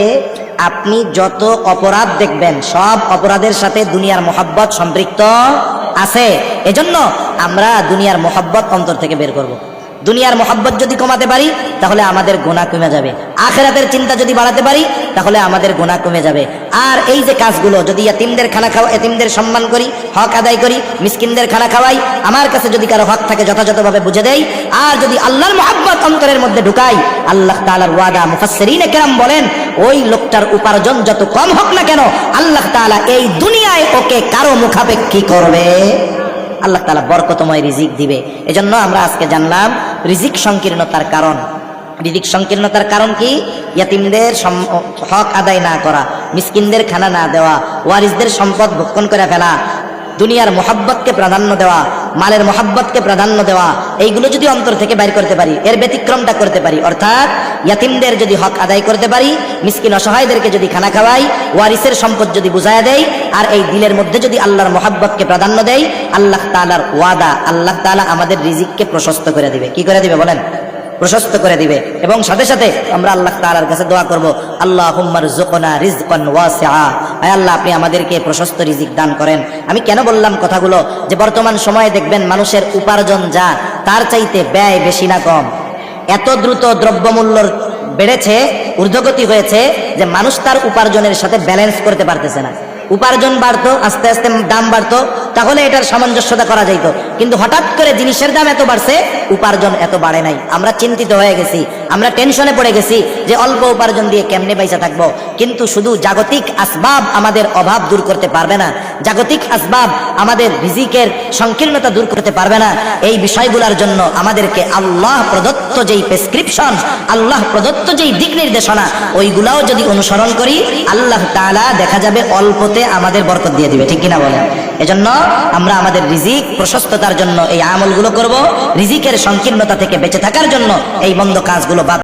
আপনি যত অপরাধ দেখবেন সব অপরাধের সাথে দুনিয়ার মহব্বত সম্পৃক্ত আছে। এজন্য আমরা দুনিয়ার মহব্বত অন্তর থেকে বের করব। দুনিয়ার মহব্বত যদি কমাতে পারি তাহলে আমাদের গুনাহ কমে যাবে। আখিরাতের চিন্তা যদি বাড়াতে পারি তাহলে আমাদের গুনাহ কমে যাবে। আর এই যে কাজগুলো, যদি এতিমদের খানা খাওয়া, এতিমদের সম্মান করি, হক আদায় করি, মিসকিনদের খানা খাওয়াই, আমার কাছে যদি কারো হক থাকে যথাযথভাবে বুঝে দেই, আর যদি আল্লাহর মহব্বত অন্তরের মধ্যে ঢুকাই, আল্লাহ তাআলার ওয়াদা, মুফাসসিরিনে কেরাম বলেন ওই লোকটার উপার্জন যত কম হোক না কেন, আল্লাহ তাআলা এই দুনিয়ায় ওকে কারো মুখাপেক্ষী করবে, আল্লাহ তাআলা বরকতময় রিজিক দিবে। এজন্য আমরা আজকে জানলাম রিজিক সংকীর্ণতার কারণ। রিজিক সংকীর্ণতার কারণ কি? ইয়াতিমদের হক আদায় না করা, মিসকিনদের খানা না দেওয়া, ওয়ারিসদের সম্পদ ভক্ষণ করে ফেলা, দুনিয়ার মহব্বতকে প্রাধান্য দেওয়া, মালের মহব্বতকে প্রাধান্য দেওয়া, এইগুলো যদি অন্তর থেকে বাইর করতে পারি, এর ব্যতিক্রমটা করতে পারি, অর্থাৎ ইয়াতিমদের যদি হক আদায় করতে পারি, মিসকিন অসহায়দেরকে যদি খানা খাওয়াই, ওয়ারিসের সম্পদ যদি বুঝায় দেই, আর এই দিলের মধ্যে যদি আল্লাহর মহব্বতকে প্রাধান্য দেই, আল্লাহ তাআলার ওয়াদা, আল্লাহ তাআলা আমাদের রিজিককে প্রশস্ত করে দিবে। কি করে দিবে বলেন? প্রশস্ত করে দিবে। এবং সাথে সাথে আমরা আল্লাহ তাআলার কাছে দোয়া করব, আল্লাহুম্মা রযুকনা রিজকান ওয়াসিআ, আয় আল্লাহ আপনি আমাদেরকে প্রশস্ত রিজিক দান করেন। আমি কেন বললাম কথাগুলো, যে বর্তমান সময়ে দেখবেন মানুষের উপার্জন যা তার চাইতে ব্যয় বেশি না কম। এত দ্রুত দ্রব্যমূল্য বেড়েছে, ঊর্ধ্বগতি হয়েছে, যে মানুষ তার উপার্জনের সাথে ব্যালেন্স করতে পারতেছে না। উপার্জন বাড়তো, আস্তে আস্তে দাম বাড়তো, তাহলে এটার সামঞ্জস্যতা করা যাইত। কিন্তু হঠাৎ করে জিনিসের দাম এত বাড়ছে, উপার্জন এত বাড়ে নাই। আমরা চিন্তিত হয়ে গেছি, আমরা টেনশনে পড়ে গেছি যে অল্প উপার্জন দিয়ে কেমনে পয়সা থাকবো। কিন্তু শুধু জাগতিক আসবাব আমাদের অভাব দূর করতে পারবে না, জাগতিক আসবাব আমাদের রিজিকের সংকীর্ণতা দূর করতে পারবে না। এই বিষয়গুলোর জন্য আমাদেরকে আল্লাহ প্রদত্ত যেই প্রেসক্রিপশন, আল্লাহ প্রদত্ত যেই দিক নির্দেশনা, ওইগুলাও যদি অনুসরণ করি, আল্লাহ তাআলা দেখা যাবে অল্পতে আমাদের বরকত দিয়ে দিবে। ঠিক কিনা বলেন? এজন্য আমরা আমাদের রিজিক প্রশস্ততার জন্য এই আমলগুলো করব, রিজিকের সংকীর্ণতা থেকে বেঁচে থাকার জন্য এই মন্দ কাজগুলো বাদ